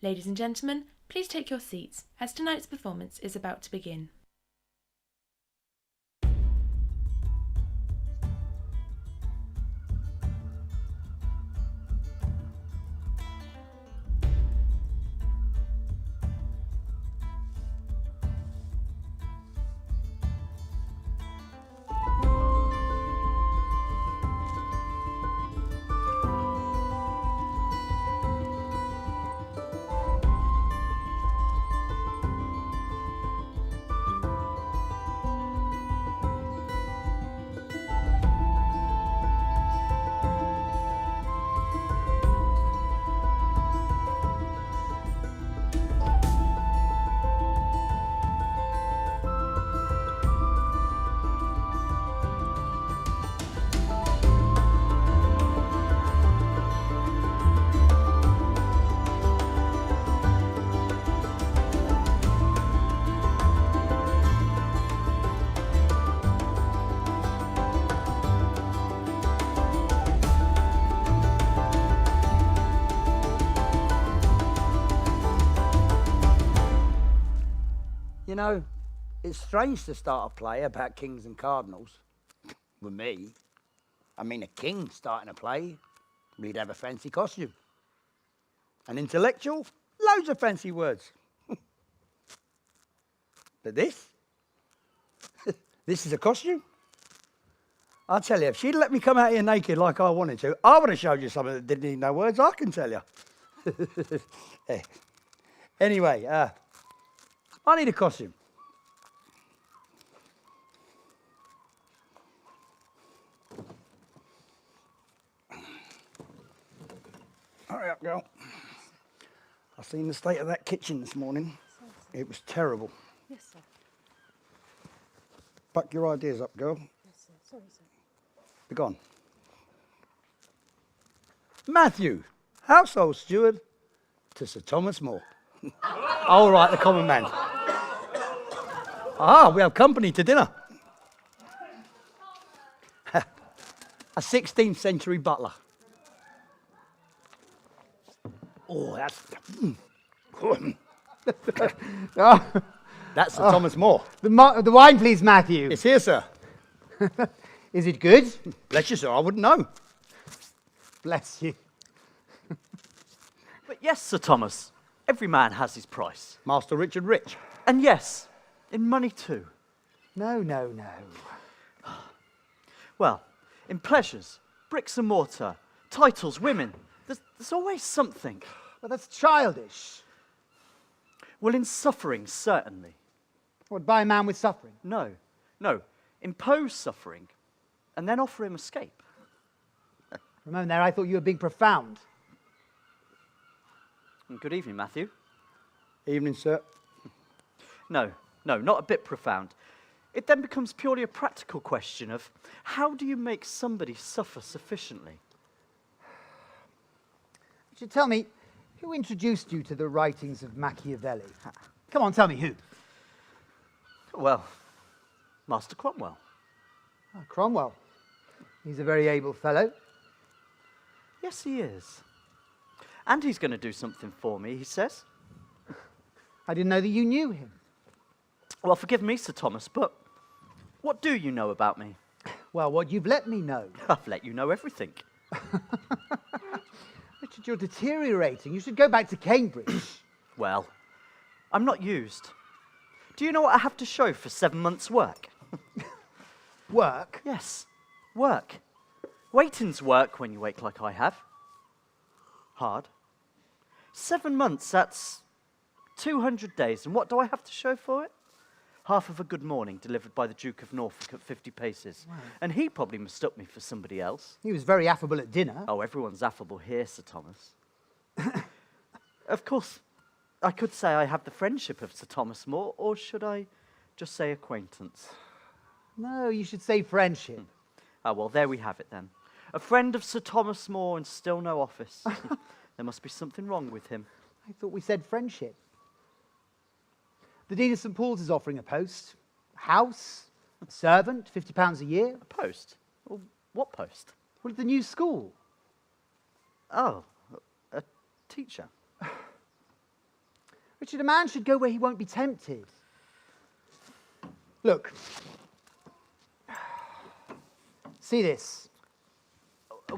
Ladies and gentlemen, please take your seats as tonight's performance is about to begin. You know, it's strange to start a play about kings and cardinals. With me. I mean, a king starting a play, we'd have a fancy costume. An intellectual, loads of fancy words. But this? This is a costume? I'll tell you, if she'd let me come out here naked like I wanted to, I would have showed you something that didn't need no words, I can tell you. Anyway, I need a costume. Hurry up, girl. I've seen the state of that kitchen this morning. It was terrible. Yes, sir. Buck your ideas up, girl. Yes, sir. Sorry, sir. Be gone. Matthew, household steward to Sir Thomas More. All right, the common man. Ah, we have company to dinner. A 16th century butler. Oh, that's... That's Sir Thomas More. The wine, please, Matthew. It's here, sir. Is it good? Bless you, sir, I wouldn't know. Bless you. But yes, Sir Thomas, every man has his price. Master Richard Rich. And yes, in money too. No. Well, in pleasures, bricks and mortar, titles, women, there's always something. Well, that's childish. Well, in suffering, certainly. What, buy a man with suffering? No, impose suffering, and then offer him escape. For a moment there, I thought you were being profound. And good evening, Matthew. Evening, sir. No, not a bit profound. It then becomes purely a practical question of how do you make somebody suffer sufficiently? You should tell me, who introduced you to the writings of Machiavelli? Come on, tell me who. Well, Master Cromwell. Oh, Cromwell. He's a very able fellow. Yes, he is. And he's going to do something for me, he says. I didn't know that you knew him. Well, forgive me, Sir Thomas, but what do you know about me? Well, what you've let me know. I've let you know everything. Richard, you're deteriorating. You should go back to Cambridge. Well, I'm not used. Do you know what I have to show for 7 months' work? Work? Yes, work. Waiting's work when you wake like I have. Hard. 7 months, that's 200 days. And what do I have to show for it? Half of a good morning delivered by the Duke of Norfolk at 50 paces. Wow. And he probably mistook me for somebody else. He was very affable at dinner. Oh, everyone's affable here, Sir Thomas. Of course, I could say I have the friendship of Sir Thomas More, or should I just say acquaintance? No, you should say friendship. Oh, well, there we have it then. A friend of Sir Thomas More and still no office. There must be something wrong with him. I thought we said friendship. The Dean of St. Paul's is offering a post, a house, a servant, £50 a year. A post? Well, what post? Well, at the new school. Oh, a teacher. Richard, a man should go where he won't be tempted. Look. See this?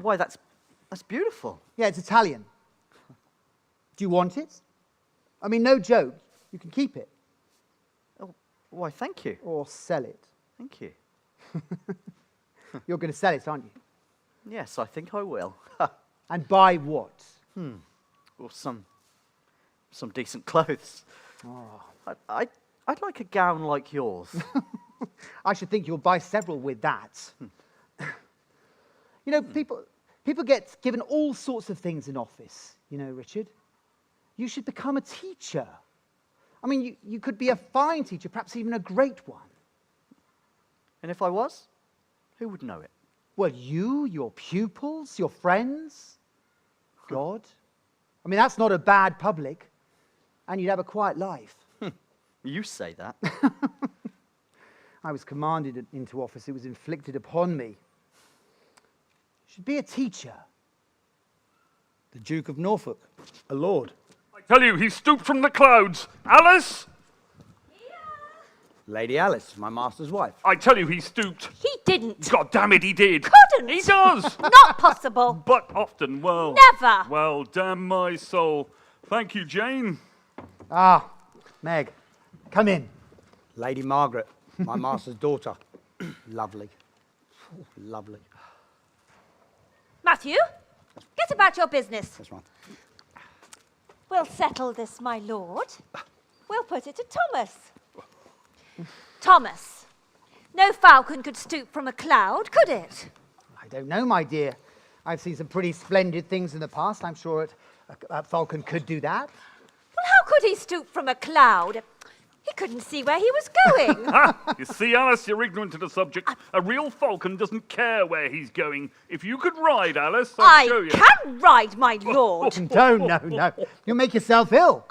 Why, that's beautiful. Yeah, it's Italian. Do you want it? I mean, no joke. You can keep it. Oh, why, thank you. Or sell it. Thank you. You're going to sell it, aren't you? Yes, I think I will. And buy what? Or some decent clothes. Oh. I'd like a gown like yours. I should think you'll buy several with that. You know, people get given all sorts of things in office, you know, Richard. You should become a teacher. I mean, you could be a fine teacher, perhaps even a great one. And if I was, who would know it? Well, you, your pupils, your friends, God. I mean, that's not a bad public, and you'd have a quiet life. You say that. I was commanded into office. It was inflicted upon me. Should be a teacher. The Duke of Norfolk, a lord. I tell you, he stooped from the clouds. Alice? Lady Alice, my master's wife. I tell you, he stooped. He didn't. God damn it, he did. Couldn't. He does. Not possible. But often, well. Never. Well, damn my soul. Thank you, Jane. Ah, Meg, come in. Lady Margaret, my master's daughter. Lovely. Oh, lovely. Matthew, get about your business. That's right. We'll settle this, my lord. We'll put it to Thomas. Thomas, no falcon could stoop from a cloud, could it? I don't know, my dear. I've seen some pretty splendid things in the past. I'm sure a falcon could do that. Well, how could he stoop from a cloud? He couldn't see where he was going. You see, Alice, you're ignorant to the subject. A real falcon doesn't care where he's going. If you could ride, Alice, I'd show you. I can ride, my lord. No. You'll make yourself ill.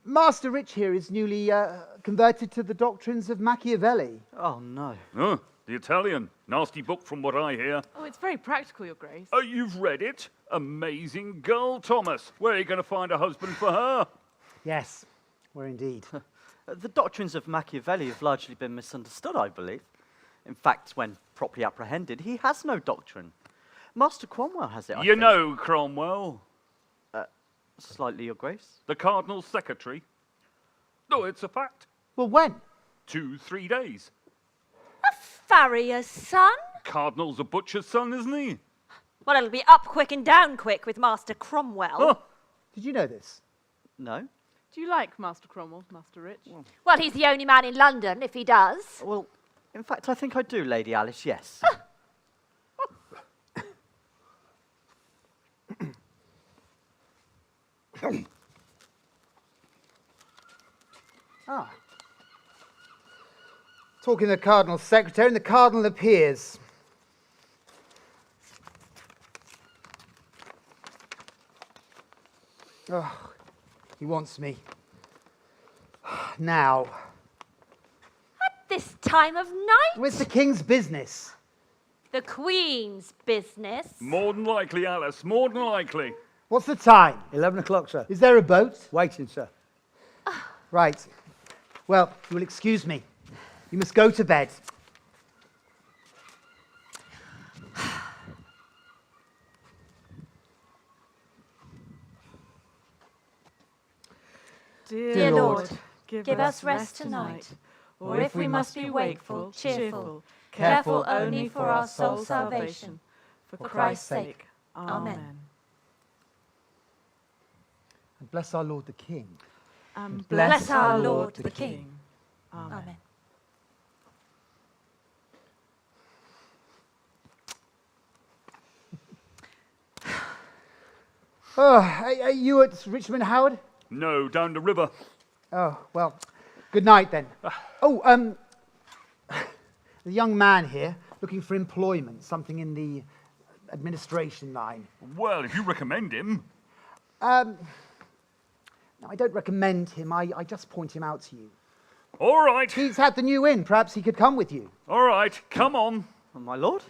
Master Rich here is newly converted to the doctrines of Machiavelli. Oh, no. Oh, the Italian. Nasty book from what I hear. Oh, it's very practical, Your Grace. Oh, you've read it? Amazing girl, Thomas. Where are you going to find a husband for her? Yes, we're indeed. The doctrines of Machiavelli have largely been misunderstood, I believe. In fact, when properly apprehended, he has no doctrine. Master Cromwell has it, I You think. know Cromwell, Slightly, Your Grace. the Cardinal's secretary. No, it's a fact. Well, when? 2-3 days. Farrier's son? Cardinal's a butcher's son, isn't he? Well, it'll be up quick and down quick with Master Cromwell. Huh. Did you know this? No? Do you like Master Cromwell, Master Rich? Well, he's the only man in London, if he does. Well, in fact, I think I do, Lady Alice, yes. Talking to the Cardinal's secretary, and the Cardinal appears. Oh, he wants me. Now. This time of night? It's the King's business. The Queen's business. More than likely, Alice, more than likely. What's the time? 11 o'clock, sir. Is there a boat? Waiting, sir. Right. Well, you will excuse me. You must go to bed. Dear Lord, give us rest tonight, or if we must be wakeful, cheerful, careful only for our soul's salvation. For Christ's sake. Amen. And bless our Lord the King. And Bless our Lord the King. Amen. Oh, are you at Richmond, Howard? No, down the river. Oh, well, good night then. Oh, the young man here looking for employment, something in the administration line. Well, if you recommend him. No, I don't recommend him. I just point him out to you. All right, He's had the new in. Perhaps he could come with you. all right, come on. My lord?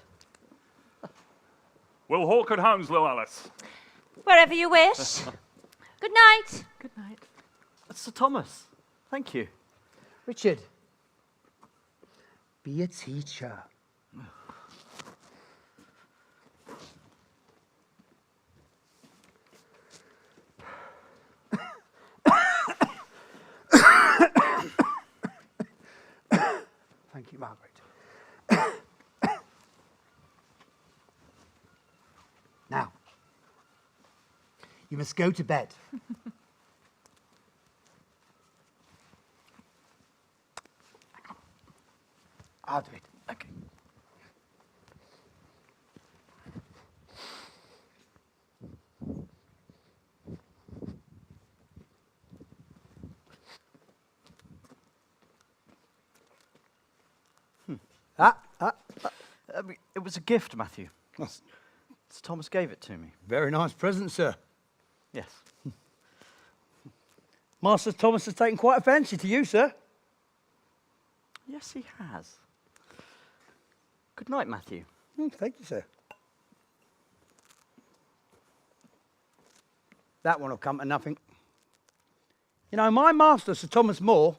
We'll hawk at Hounslow, Alice. Wherever you wish. Good night. Good night. Sir Thomas, thank you. Richard, be a teacher. Thank you, Margaret. Now, you must go to bed. I'll do it. Okay. It was a gift, Matthew. That's Sir Thomas gave it to me. very nice present, sir. Yes. Master Thomas has taken quite a fancy to you, sir. Yes, he has. Good night, Matthew. Thank you, sir. That one will come to nothing. You know, my master, Sir Thomas More,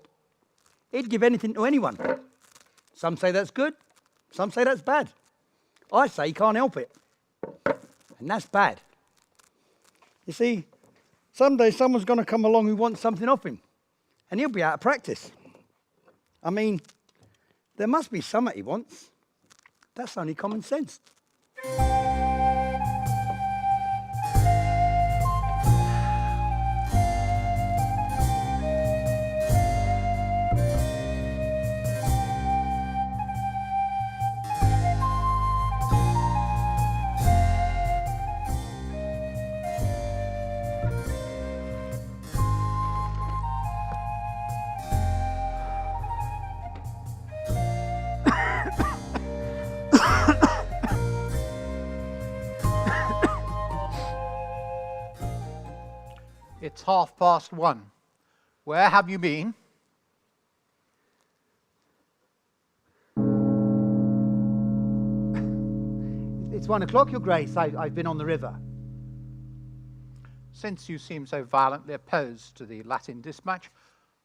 he'd give anything to anyone. Some say that's good, some say that's bad. I say he can't help it. And that's bad. You see, someday someone's going to come along who wants something off him, and he'll be out of practice. I mean, there must be something he wants. That's only common sense. It's 1:30. Where have you been? It's 1 o'clock, Your Grace. I've been on the river. Since you seem so violently opposed to the Latin dispatch,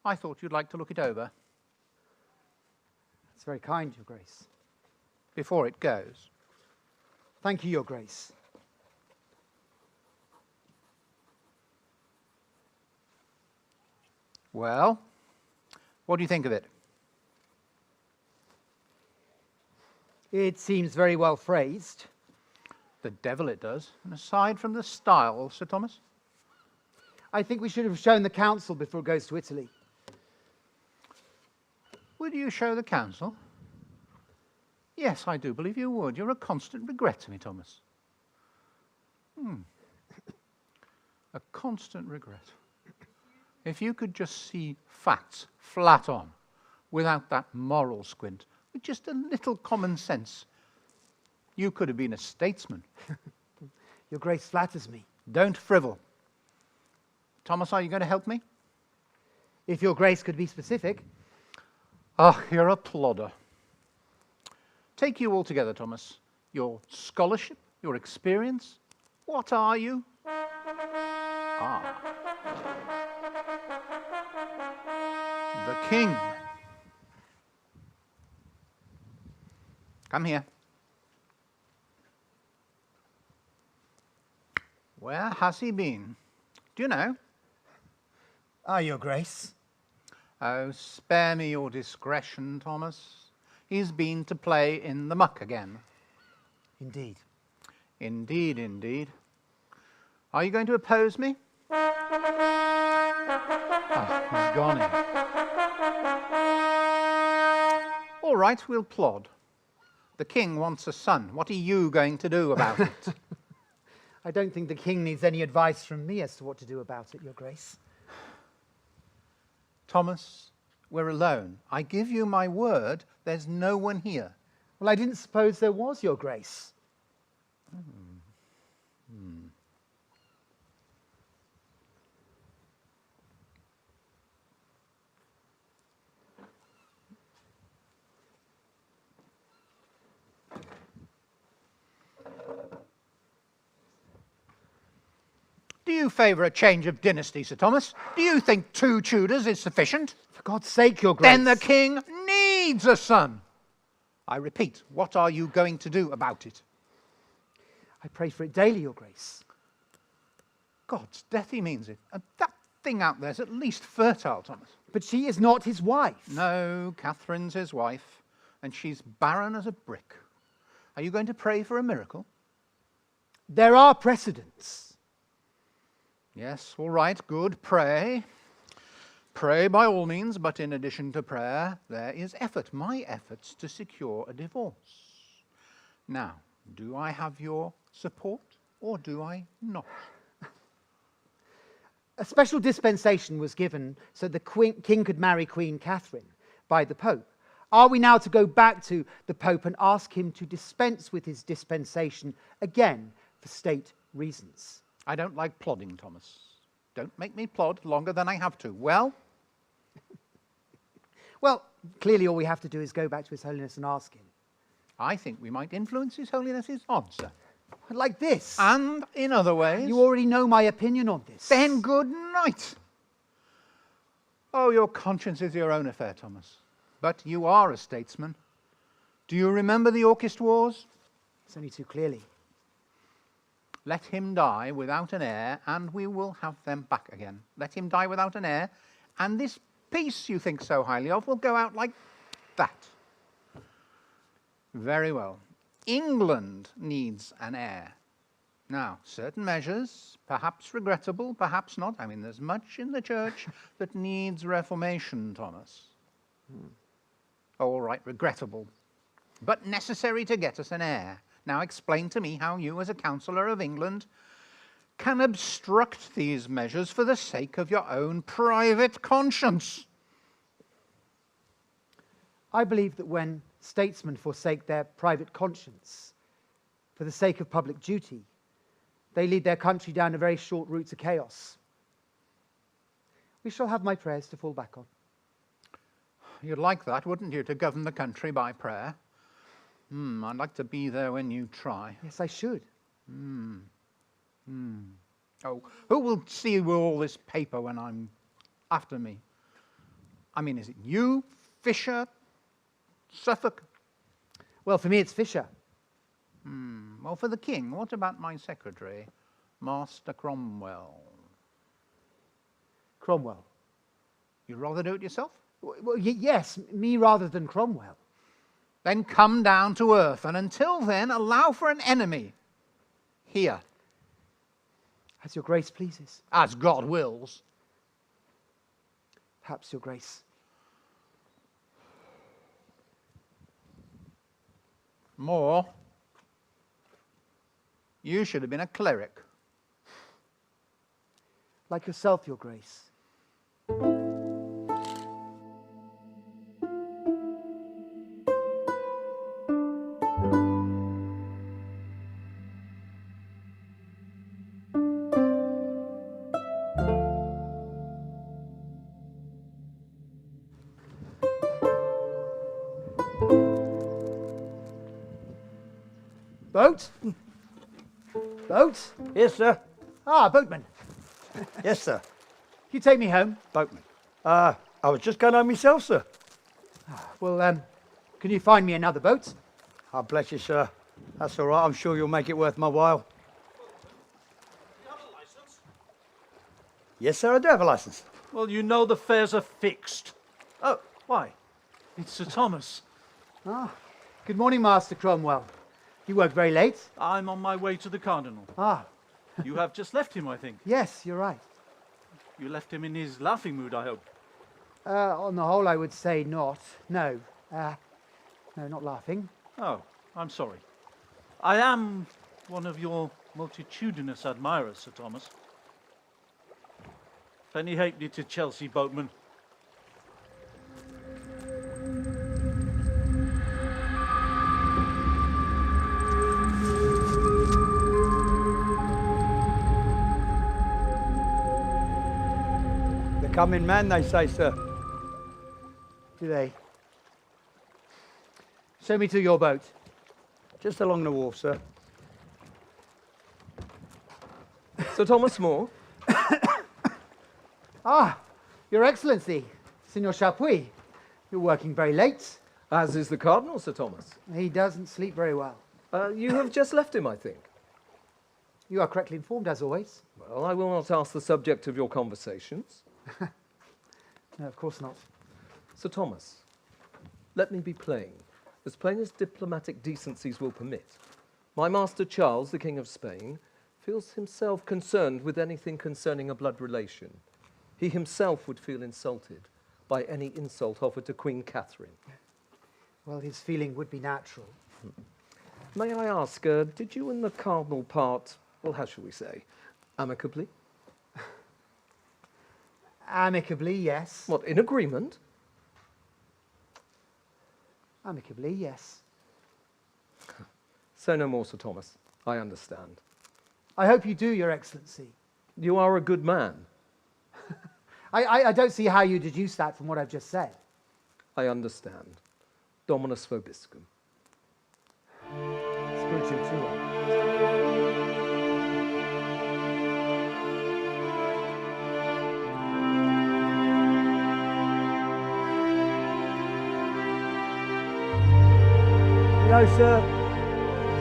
I thought you'd like to look it over It's very kind, Your Grace. before it goes. Thank you, Your Grace. Well, what do you think of it? It seems very well phrased. The devil it does. And aside from the style, Sir Thomas? I think we should have shown the council before it goes to Italy. Would you show the council? Yes, I do believe you would. You're a constant regret to me, Thomas. A constant regret. If you could just see facts flat on, without that moral squint, with just a little common sense, you could have been a statesman. Your Grace flatters me. Don't frivol. Thomas, are you going to help me? If Your Grace could be specific. Oh, you're a plodder. Take you all together, Thomas. Your scholarship, your experience. What are you? The king. Come here. Where has he been? Do you know? Your Grace. Oh, spare me your discretion, Thomas. He's been to play in the muck again. Indeed. Indeed, indeed. Are you going to oppose me? He's gone in. All right, we'll plod. The king wants a son. What are you going to do about it? I don't think the king needs any advice from me as to what to do about it, Your Grace. Thomas, we're alone. I give you my word, there's no one here. Well, I didn't suppose there was, Your Grace. Do you favour a change of dynasty, Sir Thomas? Do you think 2 Tudors is sufficient? For God's sake, Your Grace. Then the king needs a son. I repeat, what are you going to do about it? I pray for it daily, Your Grace. God's death, he means it. And that thing out there's at least fertile, Thomas. But she is not his wife. No, Catherine's his wife, and she's barren as a brick. Are you going to pray for a miracle? There are precedents. Yes, all right, good, pray. Pray by all means, but in addition to prayer, there is effort, my efforts to secure a divorce. Now, do I have your support, or do I not? A special dispensation was given so the king could marry Queen Catherine by the Pope. Are we now to go back to the Pope and ask him to dispense with his dispensation again for state reasons? I don't like plodding, Thomas. Don't make me plod longer than I have to. Well? Well, clearly all we have to do is go back to His Holiness and ask him. I think we might influence His Holiness's answer. Like this. And in other ways. You already know my opinion on this. Then good night. Oh, your conscience is your own affair, Thomas. But you are a statesman. Do you remember the Orchist Wars? It's only too clearly. Let him die without an heir, and we will have them back again. Let him die without an heir, and this peace you think so highly of will go out like that. Very well. England needs an heir. Now, certain measures, perhaps regrettable, perhaps not. I mean, there's much in the church that needs reformation, Thomas. All right, regrettable, but necessary to get us an heir. Now explain to me how you, as a counsellor of England, can obstruct these measures for the sake of your own private conscience. I believe that when statesmen forsake their private conscience for the sake of public duty, they lead their country down a very short route to chaos. We shall have my prayers to fall back on. You'd like that, wouldn't you, to govern the country by prayer? I'd like to be there when you try. Yes, I should. Oh, who will see with all this paper when I'm after me? I mean, is it you, Fisher, Suffolk? Well, for me it's Fisher. Well, for the king, what about my secretary, Master Cromwell? Cromwell. You'd rather do it yourself? Well, yes, me rather than Cromwell. Then come down to earth, and until then, allow for an enemy. Here. As your Grace pleases. As God wills. Perhaps your Grace. More. You should have been a cleric. Like yourself, your Grace. Boat? Boat? Yes, sir. Ah, boatman. Yes, sir. You take me home? Boatman. I was just going home myself, sir. Well, can you find me another boat? Oh, bless you, sir. That's all right. I'm sure you'll make it worth my while. You have a license? Yes, sir, I do have a license. Well, you know the fares are fixed. Oh, why? It's Sir Thomas. Ah, good morning, Master Cromwell. You work very late? I'm on my way to the Cardinal. Ah, You have just left him, I think. yes, you're right. You left him in his laughing mood, I hope. On the whole, I would say not. No. No, not laughing. Oh, I'm sorry. I am one of your multitudinous admirers, Sir Thomas. Penny halfpenny to Chelsea, boatman. The coming man, they say, sir. Do they? Show me to your boat. Just along the wharf, sir. Sir Thomas More, Ah, Your Excellency, Signor Chapuis, you're working very late. As is the Cardinal, Sir Thomas. He doesn't sleep very well. You have just left him, I think. You are correctly informed, as always. Well, I will not ask the subject of your conversations. No, of course not. Sir Thomas, let me be plain as diplomatic decencies will permit. My master Charles, the King of Spain, feels himself concerned with anything concerning a blood relation. He himself would feel insulted by any insult offered to Queen Catherine. Well, his feeling would be natural. May I ask, did you and the Cardinal part, well, how shall we say, amicably? Amicably, yes. What, in agreement? Amicably, yes. Say no more, Sir Thomas. I understand. I hope you do, Your Excellency. You are a good man. I don't see how you deduce that from what I've just said. I understand. Dominus vobiscum. Spiritual too. You know, sir,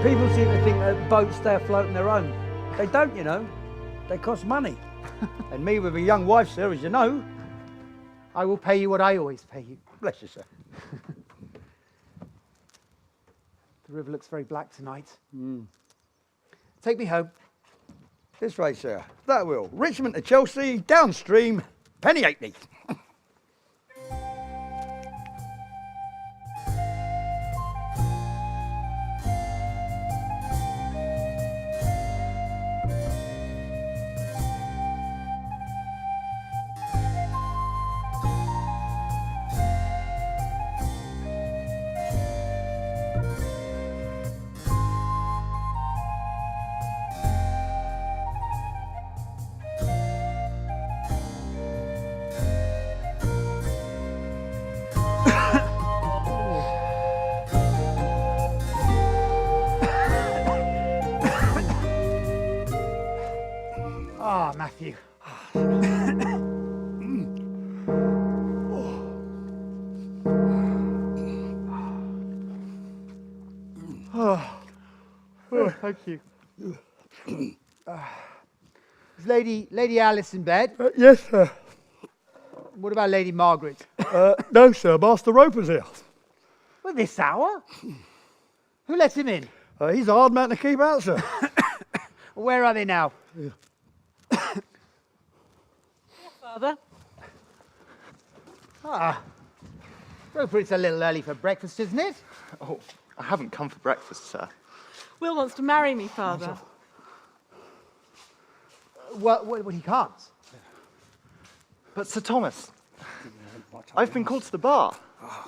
people seem to think that boats stay afloat on their own. They don't, you know. They cost money. And me with a young wife, sir, as you know. I will pay you what I always pay you. Bless you, sir. The river looks very black tonight. Take me home. This way, sir. That will. Richmond to Chelsea, downstream, penny halfpenny. Ah, Matthew. Thank you. Is Lady Alice in bed? Yes, sir. What about Lady Margaret? No, sir. Master Roper's here. Well, this hour? Who let him in? He's a hard man to keep out, sir. Where are they now? Father. Ah. Roper, it's a little early for breakfast, isn't it? Oh, I haven't come for breakfast, sir. Will wants to marry me, Father. Well, he can't. But Sir Thomas, I've been called to the bar.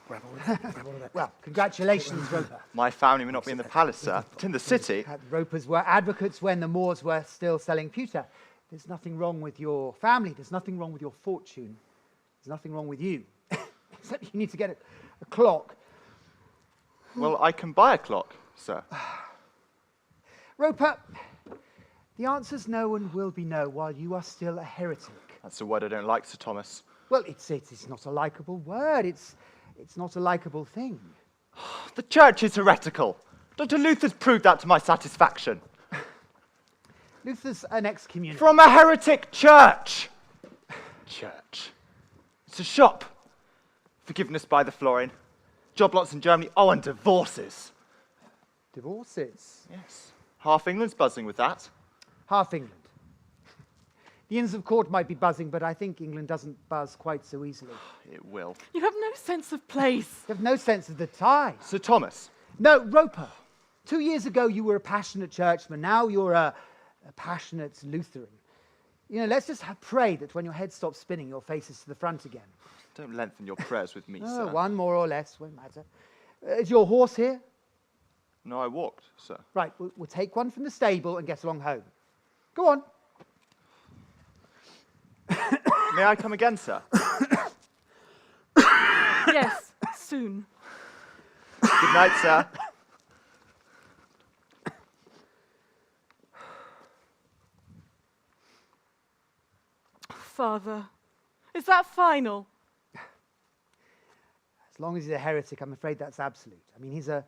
Grab all of that. Well, congratulations, Roper. My family may not be in the palace, sir, but in the city. Ropers were advocates when the Moors were still selling pewter. There's nothing wrong with your family. There's nothing wrong with your fortune. There's nothing wrong with you. Except you need to get a clock. Well, I can buy a clock, sir. Roper, the answer's no and will be no while you are still a heretic. That's a word I don't like, Sir Thomas. Well, it's not a likable word. It's not a likable thing. The church is heretical. Dr. Luther's proved that to my satisfaction. Luther's an excommunicate. From a heretic church. Church. It's a shop. Forgiveness by the florin. Job lots in Germany. Oh, and divorces. Divorces? Yes. Half England's buzzing with that. Half England. The Inns of Court might be buzzing, but I think England doesn't buzz quite so easily. It will. You have no sense of place. You have no sense of the tie. Sir Thomas. No, Roper. 2 years ago, you were a passionate churchman. Now you're a passionate Lutheran. You know, let's just pray that when your head stops spinning, your face is to the front again. Don't lengthen your prayers with me, Oh, sir. one more or less, won't matter. Is your horse here? No, I walked, sir. Right, we'll take one from the stable and get along home. Go on. May I come again, sir? Yes, soon. Good night, sir. Father? Is that final? As long as he's a heretic, I'm afraid that's absolute. I mean, he's a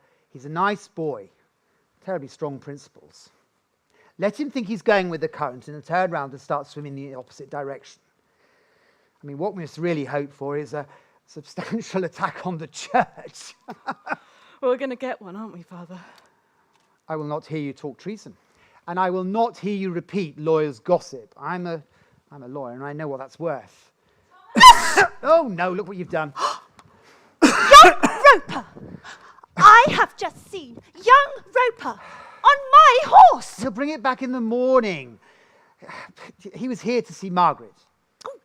nice boy, terribly strong principles. Let him think he's going with the current and turn round and start swimming in the opposite direction. I mean, what we must really hope for is a substantial attack on the church. Well, we're going to get one, aren't we, Father? I will not hear you talk treason. And I will not hear you repeat lawyer's gossip. I'm a lawyer and I know what that's worth. Oh no, look what you've done. Young Roper! I have just seen young Roper on my horse! He'll bring it back in the morning. He was here to see Margaret. Oh,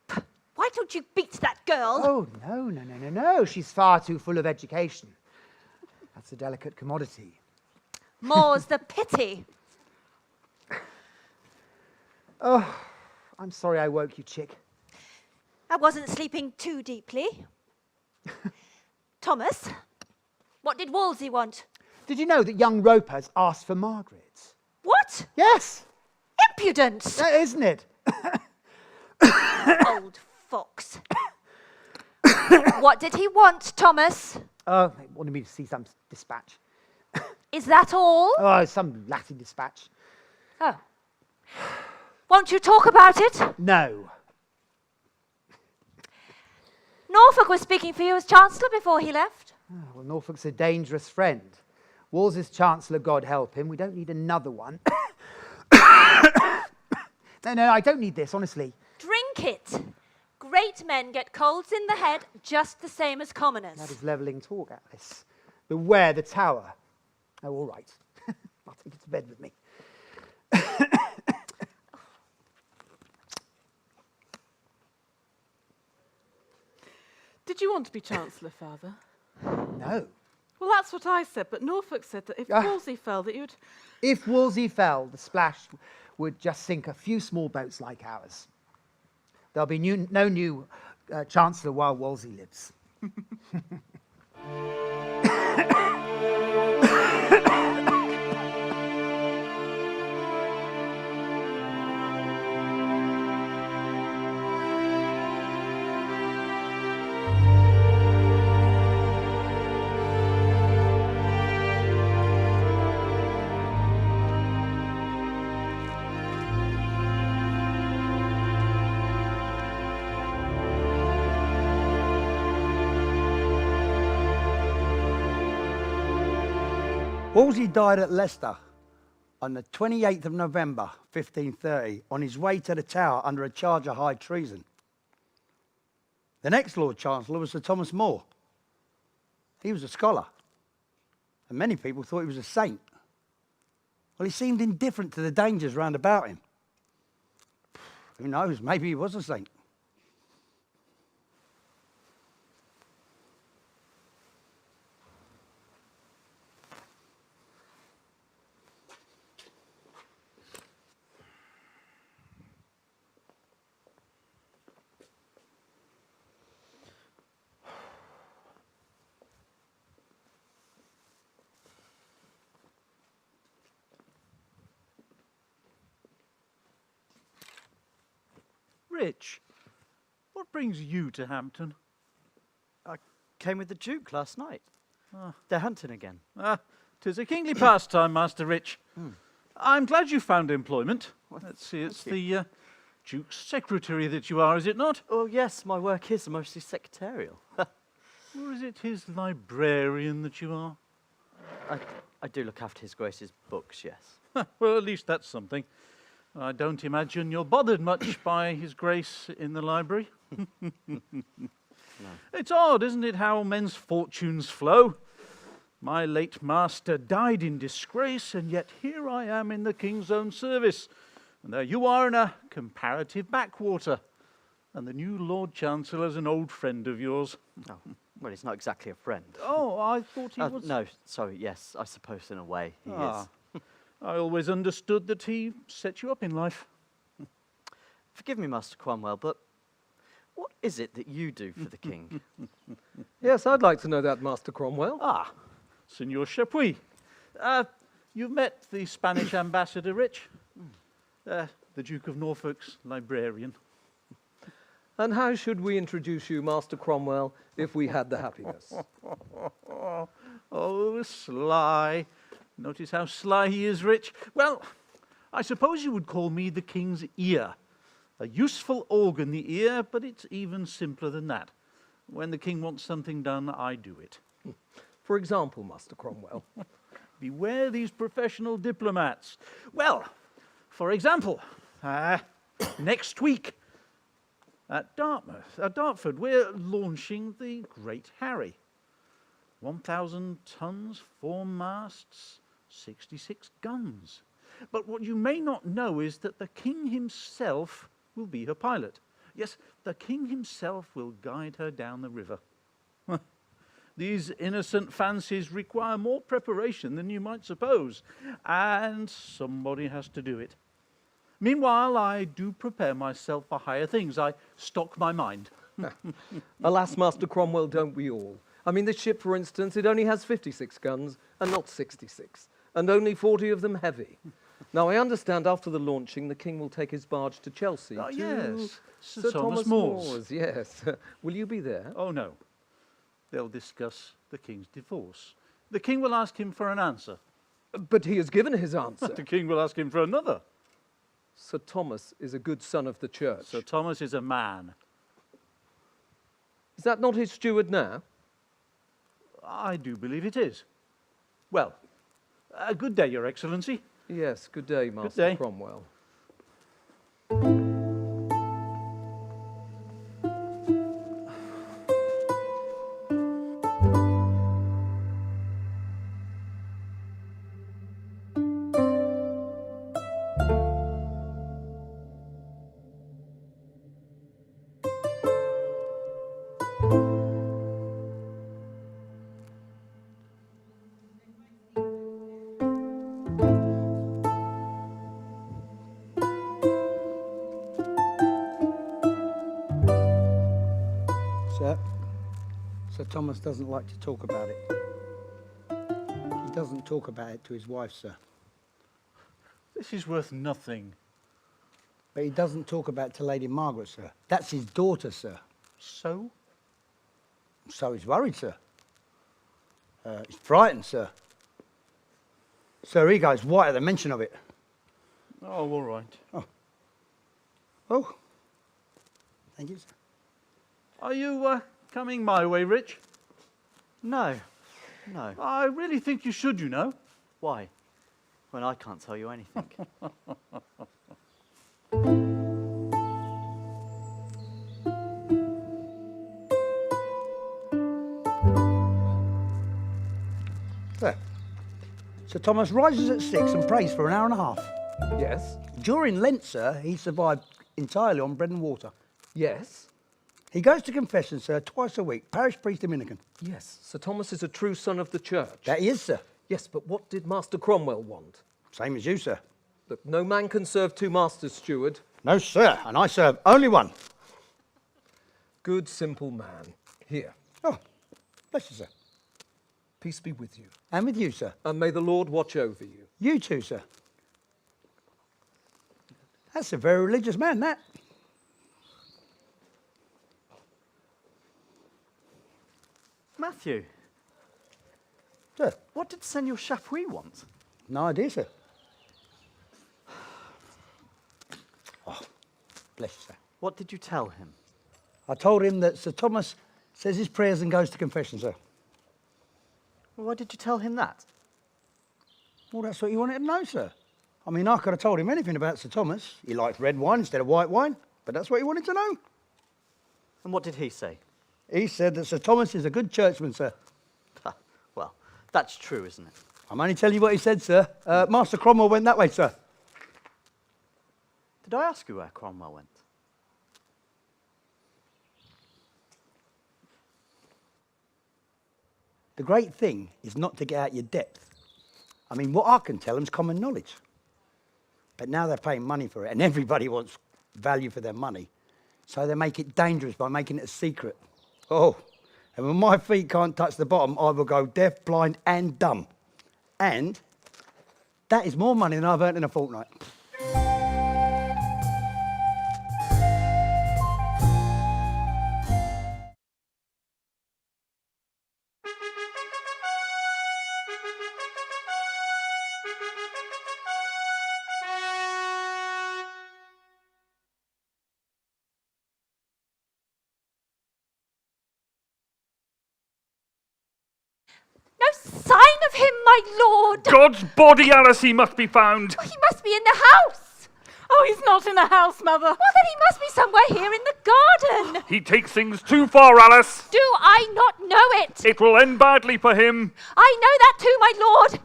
why don't you beat that girl? Oh, no. She's far too full of education. That's a delicate commodity. More's the pity. Oh, I'm sorry I woke you, chick. I wasn't sleeping too deeply. Thomas, what did Wolsey want? Did you know that young Roper's asked for Margaret? What? Yes. Impudence! Isn't it? Old fox. What did he want, Thomas? Oh, he wanted me to see some dispatch. Is that all? Oh, some Latin dispatch. Oh. Won't you talk about it? No. Norfolk was speaking for you as Chancellor before he left. Oh, well, Norfolk's a dangerous friend. Wolsey's Chancellor, God help him. We don't need another one. No, I don't need this, honestly. Drink it. Great men get colds in the head just the same as commoners. That is levelling talk, Alice. Beware the tower. Oh, all right. I'll take it to bed with me. Did you want to be Chancellor, Father? No. Well, that's what I said, but Norfolk said that if Wolsey fell, that you'd... If Wolsey fell, the splash would just sink a few small boats like ours. There'll be no new Chancellor while Wolsey lives. Wolsey died at Leicester on the 28th of November, 1530, on his way to the Tower under a charge of high treason. The next Lord Chancellor was Sir Thomas More. He was a scholar, and many people thought he was a saint. Well, he seemed indifferent to the dangers round about him. Who knows, maybe he was a saint. Rich, what brings you to Hampton? I came with the Duke last night. They're hunting again. 'Tis a kingly pastime, Master Rich. I'm glad you found employment. Let's see, it's the Duke's secretary that you are, is it not? Oh, yes, my work is mostly secretarial. Or is it his librarian that you are? I do look after His Grace's books, yes. Well, at least that's something. I don't imagine you're bothered much by His Grace in the library. No. It's odd, isn't it, how men's fortunes flow? My late master died in disgrace, and yet here I am in the King's own service. And there you are in a comparative backwater. And the new Lord Chancellor's an old friend of yours. Oh, well, he's not exactly a friend. Oh, I thought he was... No, sorry, yes, I suppose in a way he is. I always understood that he set you up in life. Forgive me, Master Cromwell, but what is it that you do for the king? Yes, I'd like to know that, Master Cromwell. Senor Chapuis. You've met the Spanish ambassador, Rich. The Duke of Norfolk's librarian. And how should we introduce you, Master Cromwell, if we had the happiness? Oh, sly. Notice how sly he is, Rich. Well, I suppose you would call me the king's ear. A useful organ, the ear, but it's even simpler than that. When the king wants something done, I do it. For example, Master Cromwell. Beware these professional diplomats. Well, for example, next week at Dartford, we're launching the Great Harry. 1,000 tons, 4 masts, 66 guns. But what you may not know is that the king himself will be her pilot. Yes, the king himself will guide her down the river. These innocent fancies require more preparation than you might suppose, and somebody has to do it. Meanwhile, I do prepare myself for higher things. I stock my mind. Alas, Master Cromwell, don't we all? I mean, this ship, for instance, it only has 56 guns and not 66, and only 40 of them heavy. Now, I understand after the launching, the king will take his barge to Chelsea. Oh, to yes, Sir Thomas More's. Yes. Will you be there? Oh, no. They'll discuss the king's divorce. The king will ask him for an answer. But he has given his answer. The king will ask him for another. Sir Thomas is a good son of the church. Sir Thomas is a man. Is that not his steward now? I do believe it is. Well, good day, Your Excellency. Yes, good day, Master day. Cromwell. Sir Thomas doesn't like to talk about it. He doesn't talk about it to his wife, sir. This is worth nothing. But he doesn't talk about it to Lady Margaret, sir. That's his daughter, sir. So? So he's worried, sir. He's frightened, sir. Sir, he goes white at the mention of it. Oh, all right. Oh. Thank you, sir. Are you coming my way, Rich? No. I really think you should, you know. Why? When I can't tell you anything. There. Sir Thomas rises at 6 and prays for an hour and a half. Yes? During Lent, sir, he survived entirely on bread and water. Yes? He goes to confession, sir, twice a week. Parish priest Dominican. Yes. Sir Thomas is a true son of the church. That he is, sir. Yes, but what did Master Cromwell want? Same as you, sir. That no man can serve two masters, steward. No, sir, and I serve only one. Good, simple man. Here. Oh, bless you, sir. Peace be with you. And with you, sir. And may the Lord watch over you. You too, sir. That's a very religious man, that. Matthew, Sir, what did Senor Chapuis want? no idea, sir. Oh, bless you, sir. What did you tell him? I told him that Sir Thomas says his prayers and goes to confession, sir. Why did you tell him that? Well, that's what you wanted to know, sir. I mean, I could have told him anything about Sir Thomas. He likes red wine instead of white wine, but that's what he wanted to know. And what did he say? He said that Sir Thomas is a good churchman, sir. Well, that's true, isn't it? I'm only telling you what he said, sir. Master Cromwell went that way, sir. Did I ask you where Cromwell went? The great thing is not to get out your depth. I mean, what I can tell them is common knowledge. But now they're paying money for it, and everybody wants value for their money. So they make it dangerous by making it a secret. Oh, and when my feet can't touch the bottom, I will go deaf, blind, and dumb. And that is more money than I've earned in a fortnight. No sign of him, my lord. God's body, Alice, he must be found. Oh, he must be in the house. Oh, he's not in the house, Mother. Well, then he must be somewhere here in the garden. He takes things too far, Alice. Do I not know it? It will end badly for him. I know that too, my lord.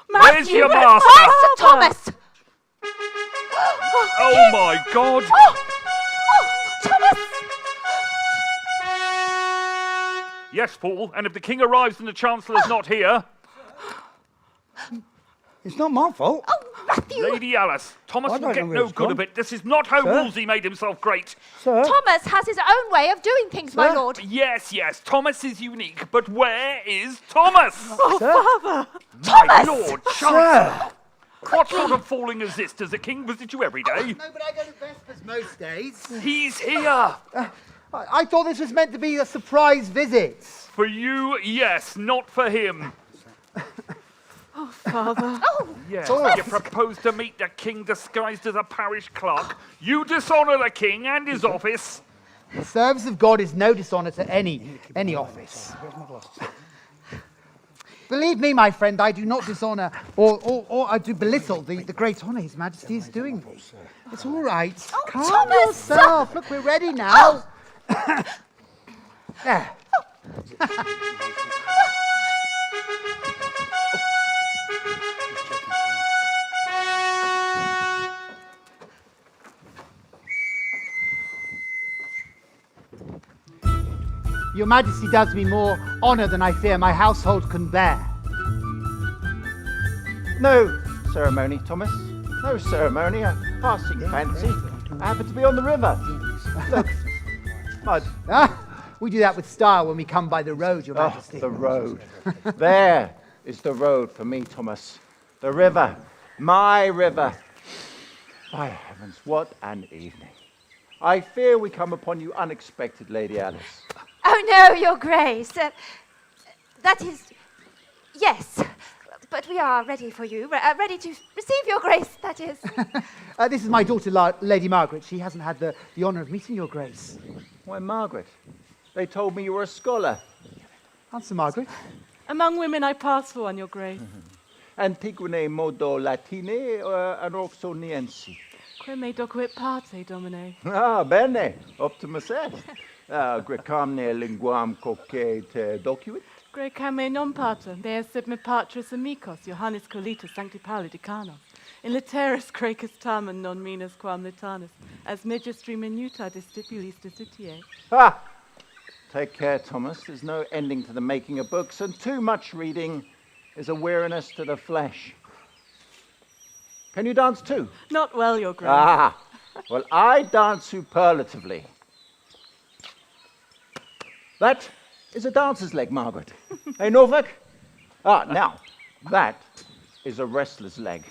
Where's your master? Master Thomas. Oh, my God. Thomas. Yes, fool, and if the king arrives and the chancellor's not here... It's not my fault. Oh, Matthew. Lady Alice, Thomas I will don't get know where no it's good gone. of it. This is not how Sir? Wolsey made himself great. Sir? Thomas has his own way of doing things, my Sir? lord. Yes, Thomas is unique, but where is Thomas? Oh, Sir? Father. My lord, chancellor. Sir! What sort of fooling is this? Does the king visit you every day? No, but I go to Vespers most days. He's here. I thought this was meant to be a surprise visit. For you, yes, not for him. Father. Yes, you propose to meet the king disguised as a parish clerk. You dishonour the king and his office. The service of God is no dishonour to any office. Believe me, my friend, I do not dishonour or I do belittle the great honour His Majesty is doing me. It's all right. Calm Thomas! yourself. Look, we're ready now. There. Your Majesty does me more honour than I fear my household can bear. No ceremony, Thomas. No ceremony. A passing fancy. I happen to be on the river. Look, mud. We do that with style when we come by the road, Your Majesty. The road. There is the road for me, Thomas. The river. My river. By heavens, what an evening. I fear we come upon you unexpected, Lady Alice. Oh, no, Your Grace. That is... Yes, but we are ready for you. Ready to receive Your Grace, that is. This is my daughter, Lady Margaret. She hasn't had the honour of meeting Your Grace. Why, Margaret, they told me you were a scholar. Answer, Margaret. Among women I pass for one, Your Grace. Antiquone modo latine anoxoniensi. Quem docuit parte, Domine. Ah, bene, optimus est. Grecamne linguam coque te docuit. Grecame non pater, deus sed me patris amicos, Johannes Colitus Sancti Pauli Decanos. In literis Grecus tamen non minus quam litanus, as magistri minuta de stipulis disutiae. Ah! Take care, Thomas. There's no ending to the making of books, and too much reading is a weariness to the flesh. Can you dance too? Not well, Your Grace. Ah! Well, I dance superlatively. That is a dancer's leg, Margaret. Hey, Norfolk? Ah, now, that is a wrestler's leg.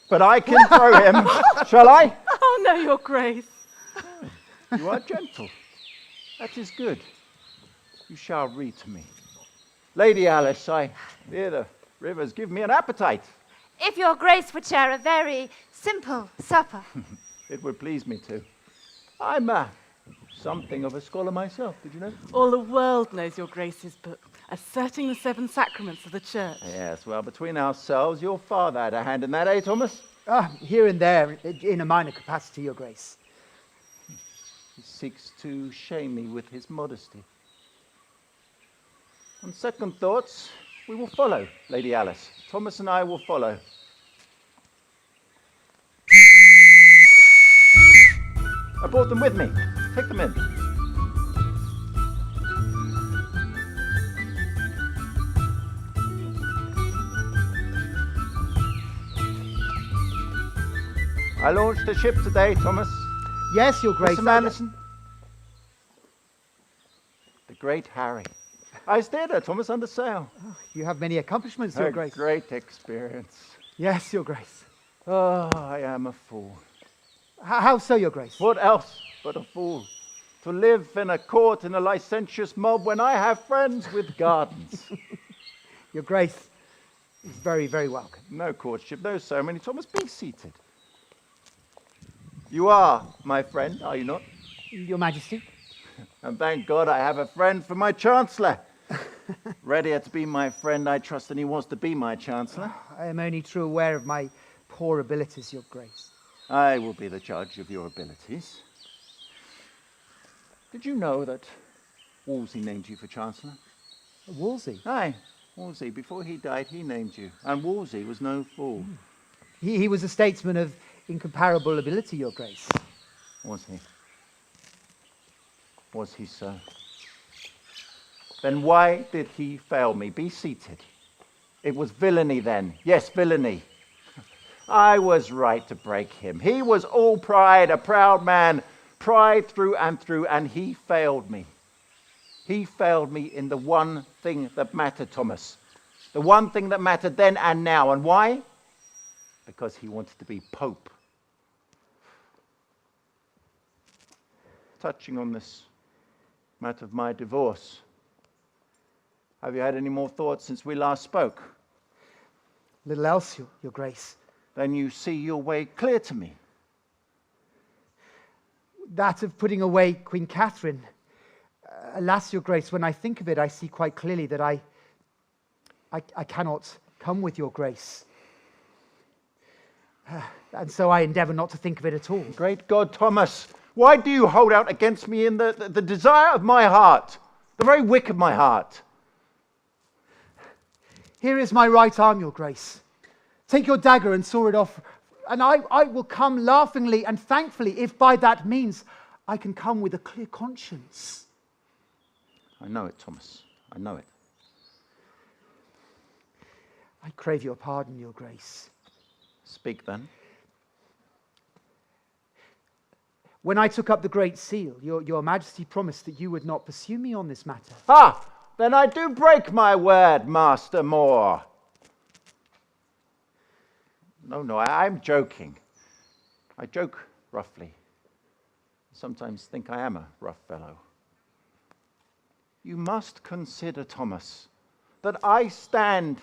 But I can throw him. Shall I? Oh, no, Your Grace. You are gentle. That is good. You shall read to me. Lady Alice, I fear the rivers give me an appetite. If Your Grace would share a very simple supper. It would please me to. I'm something of a scholar myself, did you know? All the world knows Your Grace's book, Asserting the Seven Sacraments of the Church. Yes, well, between ourselves, your father had a hand in that, eh, Thomas? Here and there, in a minor capacity, Your Grace. He seeks to shame me with his modesty. On second thoughts, we will follow, Lady Alice. Thomas and I will follow. I brought them with me. Take them in. I launched a ship today, Thomas. Yes, Your Grace. Mr. Anderson. The great Harry. I steered her, Thomas, under sail. You have many accomplishments, Your A Grace. great experience. Yes, Your Grace. Oh, I am a fool. How so, Your Grace? What else but a fool? To live in a court in a licentious mob when I have friends with gardens. Your Grace is very, very welcome. No courtship, no ceremony. Thomas, be seated. You are my friend, are you not? Your Majesty. And thank God I have a friend for my chancellor. Readier to be my friend, I trust, than he was to be my Chancellor. I am only too aware of my poor abilities, Your Grace. I will be the judge of your abilities. Did you know that Wolsey named you for Chancellor? Wolsey? Aye, Wolsey. Before he died, he named you. And Wolsey was no fool. He was a statesman of incomparable ability, Your Grace. Was he? Was he so? Then why did he fail me? Be seated. It was villainy then. Yes, villainy. I was right to break him. He was all pride, a proud man, pride through, and he failed me. He failed me in the one thing that mattered, Thomas. The one thing that mattered then and now. And why? Because he wanted to be Pope. Touching on this matter of my divorce, have you had any more thoughts since we last spoke? Little else, Your Grace. Then you see your way clear to me. That of putting away Queen Catherine. Alas, Your Grace, when I think of it, I see quite clearly that I cannot come with Your Grace. And so I endeavour not to think of it at all. Great God, Thomas, why do you hold out against me in the desire of my heart, the very wick of my heart? Here is my right arm, Your Grace. Take your dagger and saw it off, and I will come laughingly and thankfully if by that means I can come with a clear conscience. I know it, Thomas. I know it. I crave your pardon, Your Grace. Speak then. When I took up the Great Seal, your Majesty promised that you would not pursue me on this matter. Ah, then I do break my word, Master Moore. No, I'm joking. I joke roughly. Sometimes think I am a rough fellow. You must consider, Thomas, that I stand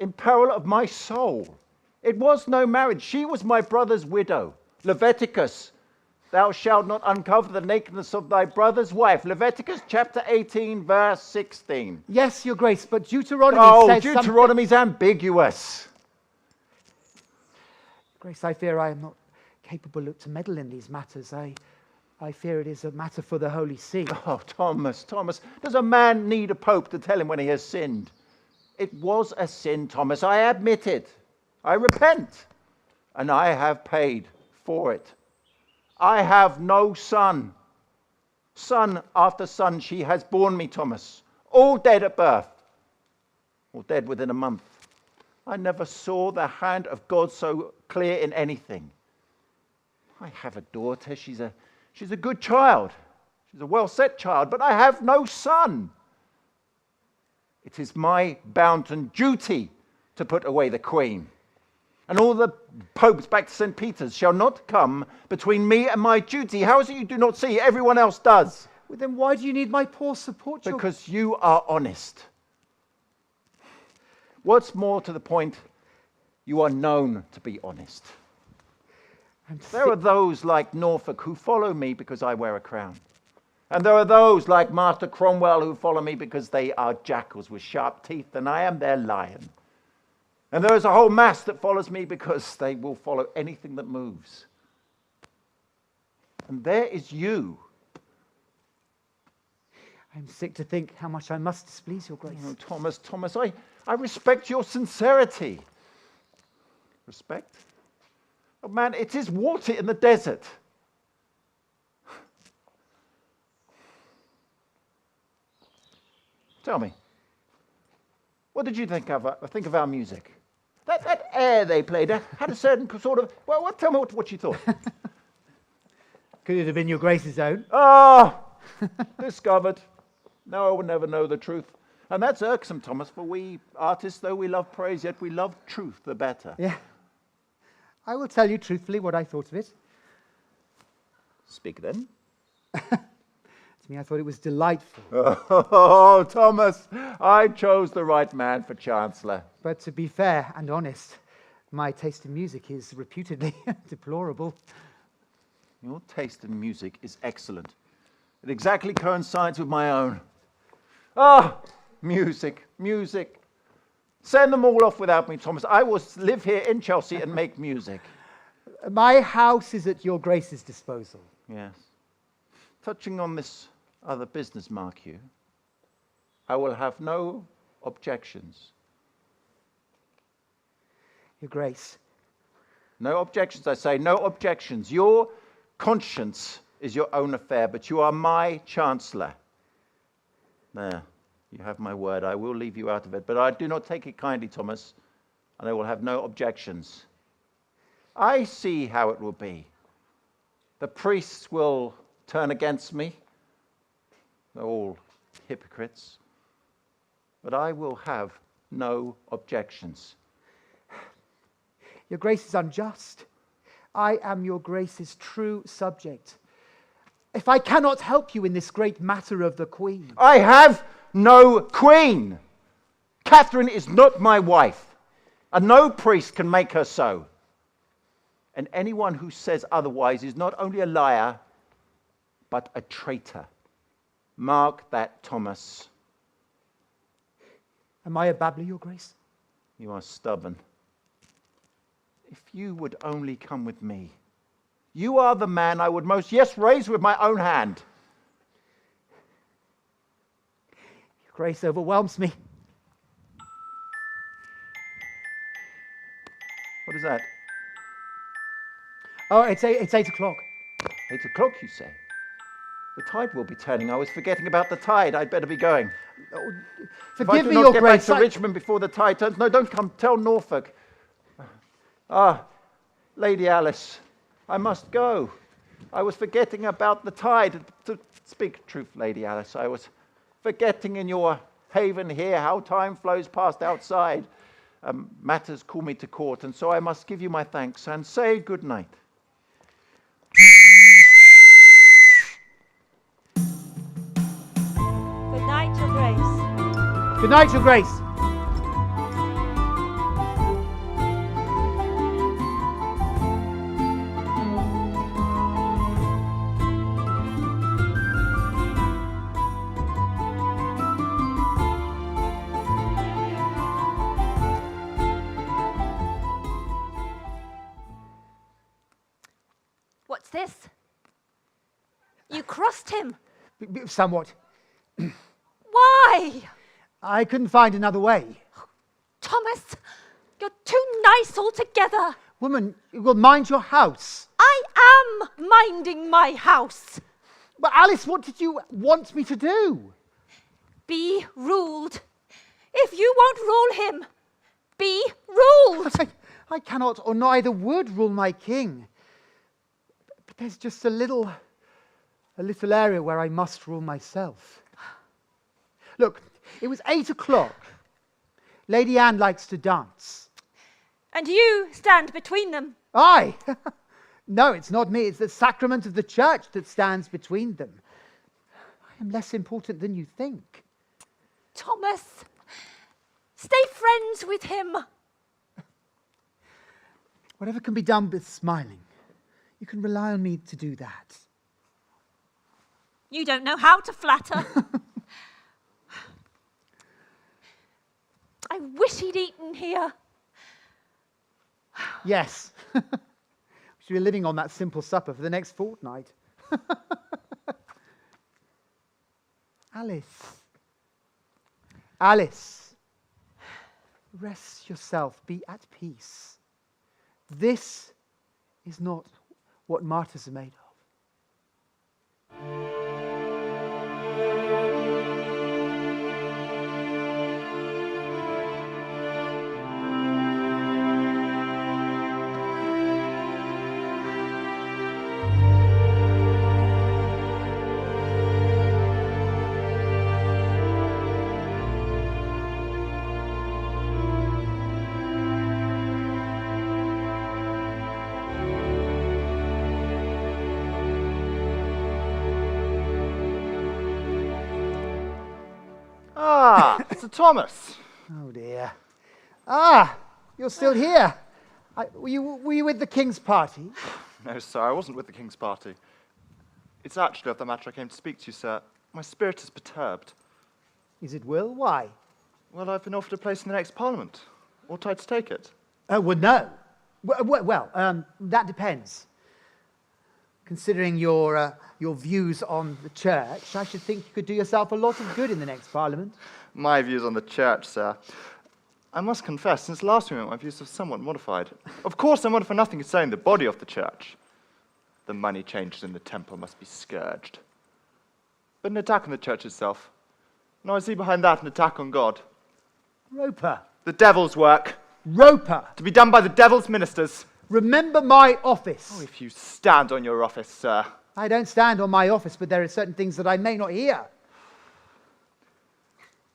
in peril of my soul. It was no marriage. She was my brother's widow. Leviticus, thou shalt not uncover the nakedness of thy brother's wife. Leviticus chapter 18, verse 16. Yes, Your Grace, but Deuteronomy says Deuteronomy's ambiguous. Grace, I fear I am not capable to meddle in these matters. I fear it is a matter for the Holy See. Oh, Thomas, does a man need a pope to tell him when he has sinned? It was a sin, Thomas. I admit it. I repent. And I have paid for it. I have no son. Son after son she has borne me, Thomas. All dead at birth. Or dead within a month. I never saw the hand of God so clear in anything. I have a daughter. She's a good child. She's a well-set child, but I have no son. It is my bounden duty to put away the Queen. And all the popes back to St. Peter's shall not come between me and my duty. How is it you do not see? Everyone else does. Well, then why do you need my poor support? Because you are honest. What's more to the point, you are known to be honest. There are those like Norfolk who follow me because I wear a crown. And there are those like Master Cromwell who follow me because they are jackals with sharp teeth and I am their lion. And there is a whole mass that follows me because they will follow anything that moves. And there is you. I'm sick to think how much I must displease Your Grace. Oh, Thomas, I respect your sincerity. Respect? Oh, man, it is water in the desert. Tell me, what did you think of our music? That air they played had a certain sort of... Well, tell me what you thought. Could it have been Your Grace's own? Ah, discovered. Now I will never know the truth. And that's irksome, Thomas, for we artists, though we love praise, yet we love truth the better. Yeah. I will tell you truthfully what I thought of it. Speak then. To me, I thought it was delightful. Oh, Thomas, I chose the right man for Chancellor. But to be fair and honest, my taste in music is reputedly deplorable. Your taste in music is excellent. It exactly coincides with my own. Ah, Music, music. Send them all off without me, Thomas. I will live here in Chelsea and make music. My house is at your Grace's disposal. Yes. Touching on this other business, mark you, I will have no objections. Your Grace. No objections, I say, no objections. Your conscience is your own affair, but you are my chancellor. There, you have my word. I will leave you out of it, but I do not take it kindly, Thomas, and I will have no objections. I see how it will be. The priests will turn against me. They're all hypocrites. But I will have no objections. Your Grace is unjust. I am your Grace's true subject. If I cannot help you in this great matter of the Queen... I have no queen! Catherine is not my wife, and no priest can make her so. And anyone who says otherwise is not only a liar, but a traitor. Mark that, Thomas. Am I a babbler, your Grace? You are stubborn. If you would only come with me, you are the man I would most, yes, raise with my own hand. Your Grace overwhelms me. What is that? Oh, it's 8 o'clock. 8 o'clock, you say? The tide will be turning. I was forgetting about the tide. I'd better be going. Oh, If I forgive do me, not your get Grace. back to Richmond before the tide turns, no, don't come. Tell Norfolk. Lady Alice, I must go. I was forgetting about the tide. To speak truth, Lady Alice, I was forgetting in your haven here how time flows past outside. Matters call me to court, and so I must give you my thanks and say good night. Good night, Your Grace. Good night, your Grace. What's this? You crossed him. Somewhat. Why? I couldn't find another way. Thomas, you're too nice altogether. Woman, you will mind your house. I am minding my house. But Alice, what did you want me to do? Be ruled. If you won't rule him, be ruled. I cannot or neither would rule my king. But there's just a little area where I must rule myself. Look, it was 8 o'clock. Lady Anne likes to dance. And you stand between them. Aye. No, it's not me. It's the sacrament of the church that stands between them. I am less important than you think. Thomas, stay friends with him. Whatever can be done with smiling, you can rely on me to do that. You don't know how to flatter. I wish he'd eaten here. Yes. We should be living on that simple supper for the next fortnight. Alice. Alice. Rest yourself. Be at peace. This is not what martyrs are made of. Sir Thomas. Oh dear. Ah, you're still here. Were you with the King's party? No, sir, I wasn't with the King's party. It's actually of the matter I came to speak to you, sir. My spirit is perturbed. Is it Will? Why? Well, I've been offered a place in the next Parliament. Ought I to take it? Well, no. That depends. Considering your views on the church, I should think you could do yourself a lot of good in the next Parliament. My views on the church, sir. I must confess, since last we met, my views have somewhat modified. Of course, I'm one for nothing concerning the body of the church. The money changers in the temple must be scourged. But an attack on the church itself, no, I see behind that an attack on God. Roper. The devil's work. Roper. To be done by the devil's ministers. Remember my office. Oh, if you stand on your office, sir. I don't stand on my office, but there are certain things that I may not hear.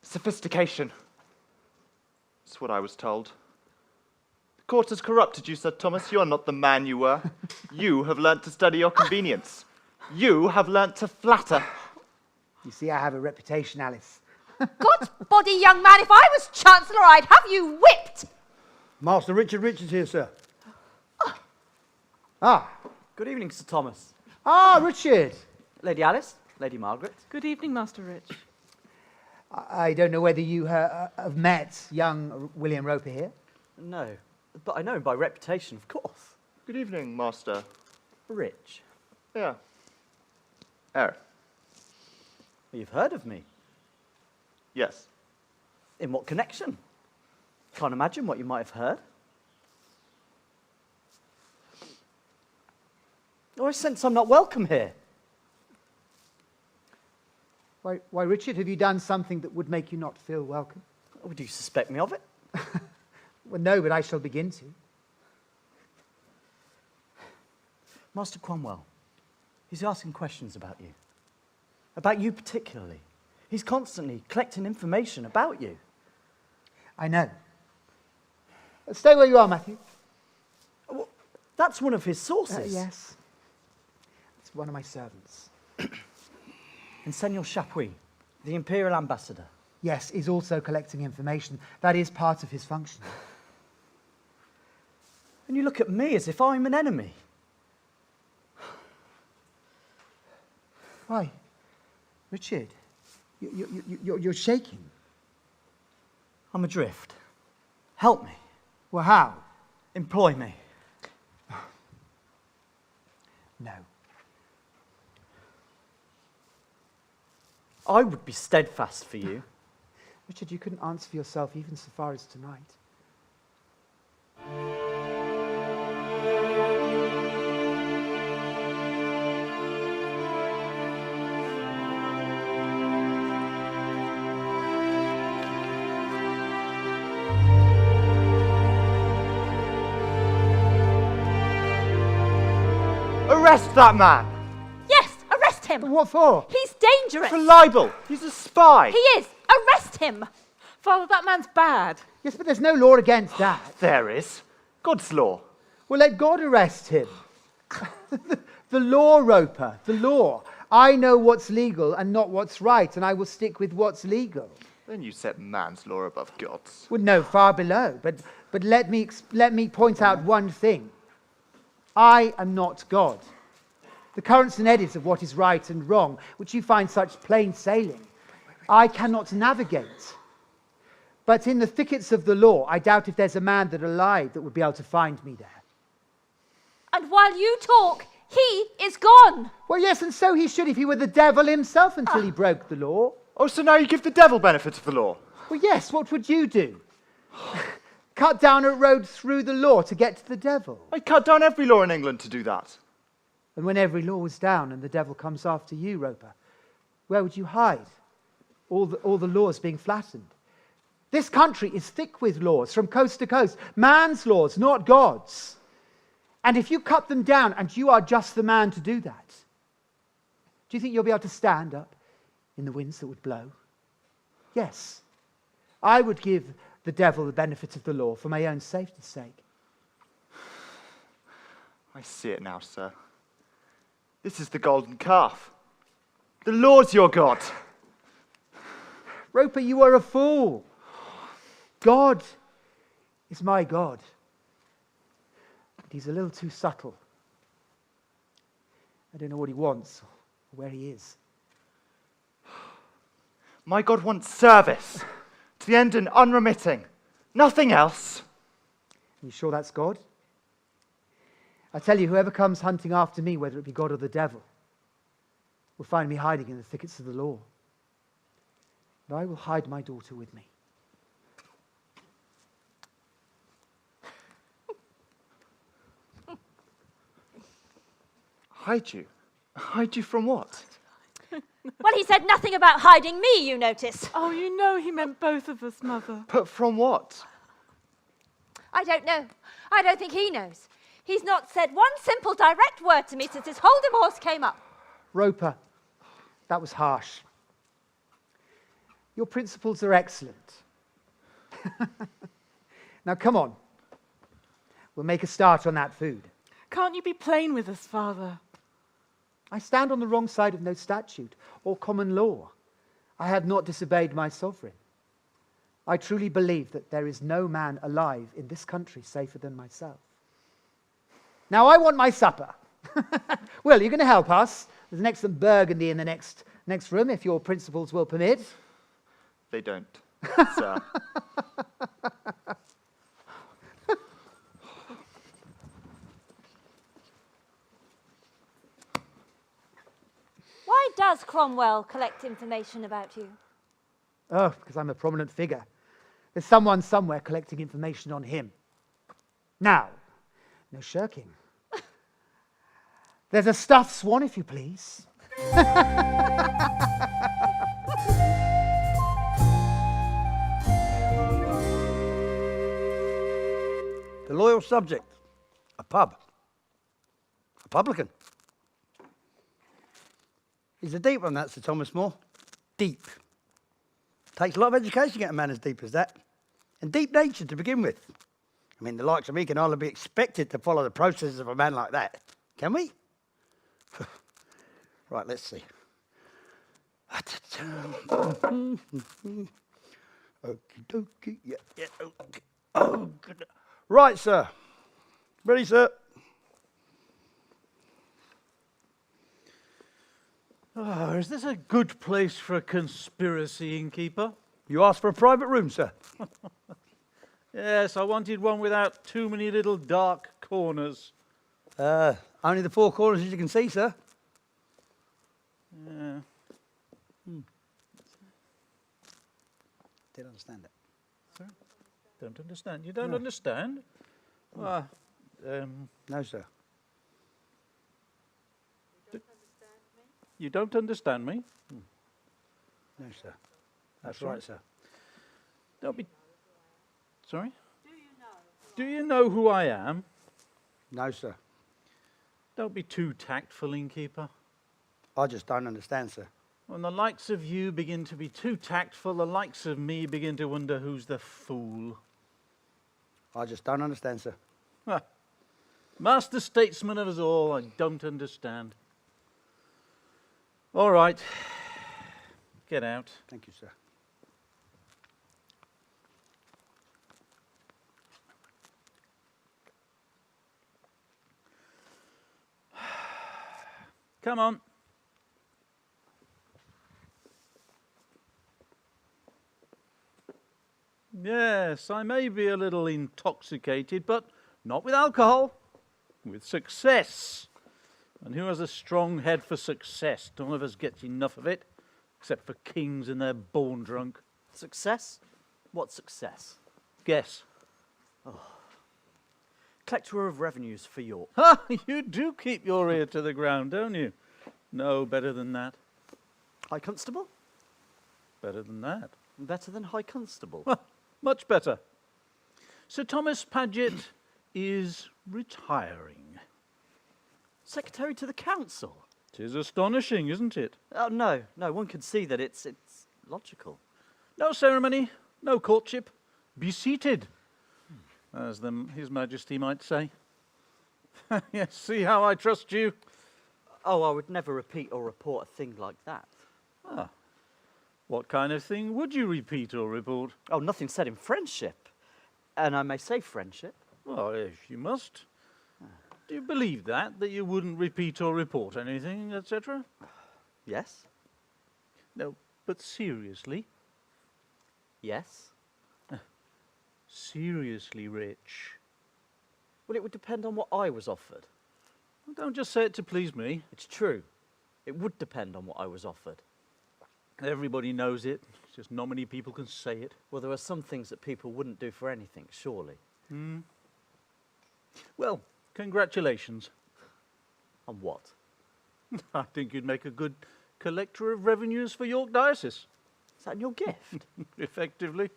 Sophistication. That's what I was told. The court has corrupted you, Sir Thomas. You are not the man you were. You have learnt to study your convenience. You have learnt to flatter. You see, I have a reputation, Alice. God's body, young man, if I was Chancellor, I'd have you whipped. Master Richard Richards here, sir. Good evening, Sir Thomas. Richard. Lady Alice, Lady Margaret. Good evening, Master Rich. I don't know whether you have met young William Roper here. No, but I know him by reputation, of course. Good evening, Master. Rich. Yeah. You've heard of me? Yes. In what connection? Can't imagine what you might have heard. Oh, I sense I'm not welcome here. Why, Richard, have you done something that would make you not feel welcome? Oh, do you suspect me of it? Well, no, but I shall begin to. Master Cromwell, he's asking questions about you. About you particularly. He's constantly collecting information about you. I know. Stay where you are, Matthew. Well, that's one of his sources. Yes. It's one of my servants. And Senor Chapuis, the Imperial Ambassador. Yes, is also collecting information. That is part of his function. And you look at me as if I'm an enemy. Why? Richard, you're shaking. I'm adrift. Help me. Well, how? Employ me. No. I would be steadfast for you. Richard, you couldn't answer for yourself even so far as tonight. Arrest that man! Yes, arrest him. What for? He's dangerous. For libel! He's a spy! He is. Arrest him. Father, that man's bad. Yes, but there's no law against that. There is. God's law. Well, let God arrest him. The law, Roper, the law. I know what's legal and not what's right, and I will stick with what's legal. Then you set man's law above God's. Well, no, far below. But let me point out one thing. I am not God. The currents and eddies of what is right and wrong, which you find such plain sailing, I cannot navigate. But in the thickets of the law, I doubt if there's a man that alive that would be able to find me there. And while you talk, he is gone. Well, yes, and so he should if he were the devil himself until he broke the law. Oh, so now you give the devil benefit of the law? Well, yes, what would you do? Cut down a road through the law to get to the devil. I cut down every law in England to do that. And when every law was down and the devil comes after you, Roper, where would you hide? All the laws being flattened. This country is thick with laws from coast to coast. Man's laws, not God's. And if you cut them down and you are just the man to do that, do you think you'll be able to stand up in the winds that would blow? Yes. I would give the devil the benefit of the law for my own safety's sake. I see it now, sir. This is the golden calf. The Lord's your God. Roper, you are a fool. God is my God. But he's a little too subtle. I don't know what he wants or where he is. My God wants service, to the end and unremitting. Nothing else. You sure that's God? I tell you, whoever comes hunting after me, whether it be God or the devil, will find me hiding in the thickets of the law. And I will hide my daughter with me. Hide you? Hide you from what? Well, he said nothing about hiding me, you notice. Oh, you know he meant both of us, Mother. But from what? I don't know. I don't think he knows. He's not said one simple, direct word to me since his whole divorce came up. Roper, that was harsh. Your principles are excellent. Now, come on. We'll make a start on that food. Can't you be plain with us, Father? I stand on the wrong side of no statute or common law. I have not disobeyed my sovereign. I truly believe that there is no man alive in this country safer than myself. Now, I want my supper. Will, you're going to help us? There's an excellent burgundy in the next room, if your principles will permit. They don't, sir. Why does Cromwell collect information about you? Oh, because I'm a prominent figure. There's someone somewhere collecting information on him. Now, no shirking. There's a stuffed swan, if you please. The loyal subject, a pub, a publican. He's a deep one, that, Sir Thomas More. Deep. Takes a lot of education to get a man as deep as that. And deep nature to begin with. I mean, the likes of me can hardly be expected to follow the processes of a man like that. Can we? Right, let's see. Okie dokie, yeah, okay. Oh, good. Right, sir. Ready, sir? Oh, is this a good place for a conspiracy, innkeeper? You asked for a private room, sir. Yes, I wanted one without too many little dark corners. Only the four corners as you can see, sir. Yeah. Didn't understand it. Sorry? Don't understand. You don't understand? No, sir. You don't understand me? No, sir. That's right, sir. Don't be... Sorry? Do you know who I am? No, sir. Don't be too tactful, innkeeper. I just don't understand, sir. When the likes of you begin to be too tactful, the likes of me begin to wonder who's the fool. I just don't understand, sir. Master statesman of us all, I don't understand. All right. Get out. Thank you, sir. Come on. Yes, I may be a little intoxicated, but not with alcohol, with success. And who has a strong head for success? None of us gets enough of it, except for kings and they're born drunk. Success? What success? Guess. Collector of revenues for York. Ha! You do keep your ear to the ground, don't you? No, better than that. High Constable? Better than that. Better than High Constable. Much better. Sir Thomas Paget is retiring. Secretary to the Council? 'Tis astonishing, isn't it? Oh, no, one can see that it's logical. No ceremony, no courtship. Be seated, as His Majesty might say. Yes, see how I trust you? Oh, I would never repeat or report a thing like that. Ah. What kind of thing would you repeat or report? Oh, nothing said in friendship. And I may say friendship. Well, if you must. Do you believe that you wouldn't repeat or report anything, etc.? Yes. No, But seriously? Yes. Seriously rich? Well, it would depend on what I was offered. Well, don't just say it to please me. It's true. It would depend on what I was offered. Everybody knows it. It's just not many people can say it. Well, there are some things that people wouldn't do for anything, surely. Well, congratulations. On what? I think you'd make a good collector of revenues for York Diocese. Is that in your gift? Effectively.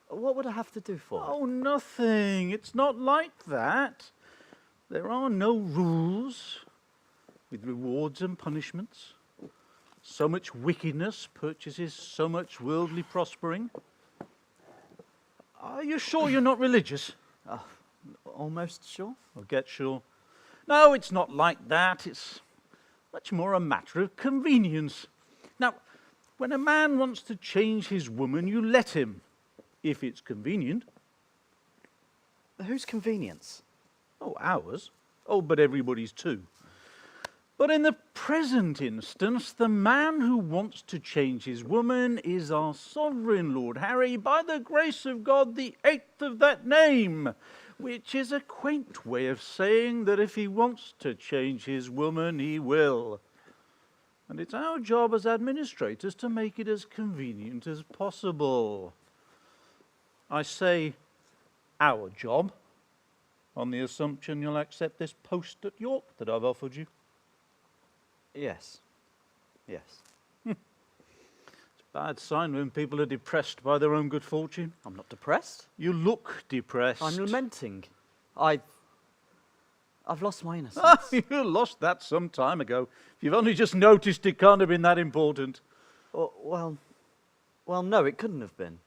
What would I have to do for it? Oh, nothing. It's not like that. There are no rules with rewards and punishments. So much wickedness purchases so much worldly prospering. Are you sure you're not religious? Almost sure. Well, get sure. No, it's not like that. It's much more a matter of convenience. Now, when a man wants to change his woman, you let him, if it's convenient. Whose convenience? Oh, ours. Oh, but everybody's too. But in the present instance, the man who wants to change his woman is our sovereign Lord Harry, by the grace of God, the 8th of that name, which is a quaint way of saying that if he wants to change his woman, he will. And it's our job as administrators to make it as convenient as possible. I say our job, on the assumption you'll accept this post at York that I've offered you. Yes. Yes. It's a bad sign when people are depressed by their own good fortune. I'm not depressed. You look depressed. I'm lamenting. I've lost my innocence. You lost that some time ago. If you've only just noticed, it can't have been that important. Well, no, it couldn't have been.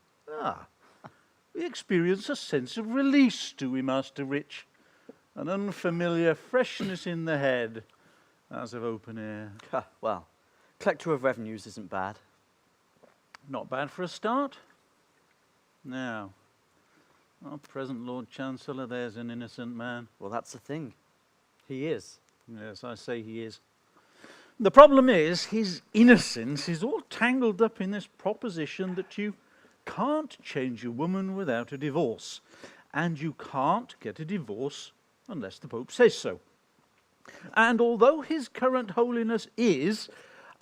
We experience a sense of release, do we, Master Rich? An unfamiliar freshness in the head, as of open air. Well, collector of revenues isn't bad. Not bad for a start. Now, our present Lord Chancellor, there's an innocent man. Well, that's the thing. He is. Yes, I say he is. The problem is, his innocence is all tangled up in this proposition that you can't change a woman without a divorce, and you can't get a divorce unless the Pope says so. And although His Current Holiness is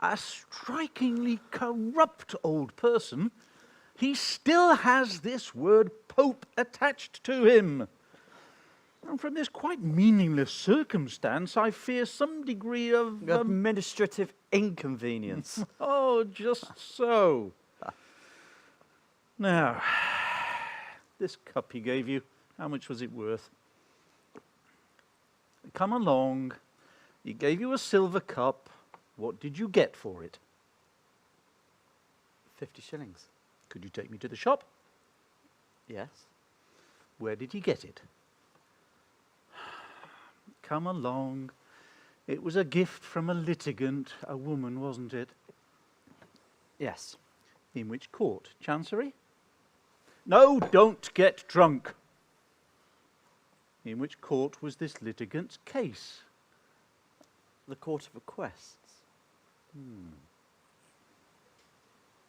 a strikingly corrupt old person, he still has this word Pope attached to him. And from this quite meaningless circumstance, I fear some degree of administrative inconvenience. Oh, just so. Now, this cup he gave you, how much was it worth? Come along. He gave you a silver cup. What did you get for it? 50 shillings. Could you take me to the shop? Yes. Where did he get it? Come along. It was a gift from a litigant, a woman, wasn't it? Yes. In which court? Chancery? No, don't get drunk. In which court was this litigant's case? The Court of Requests.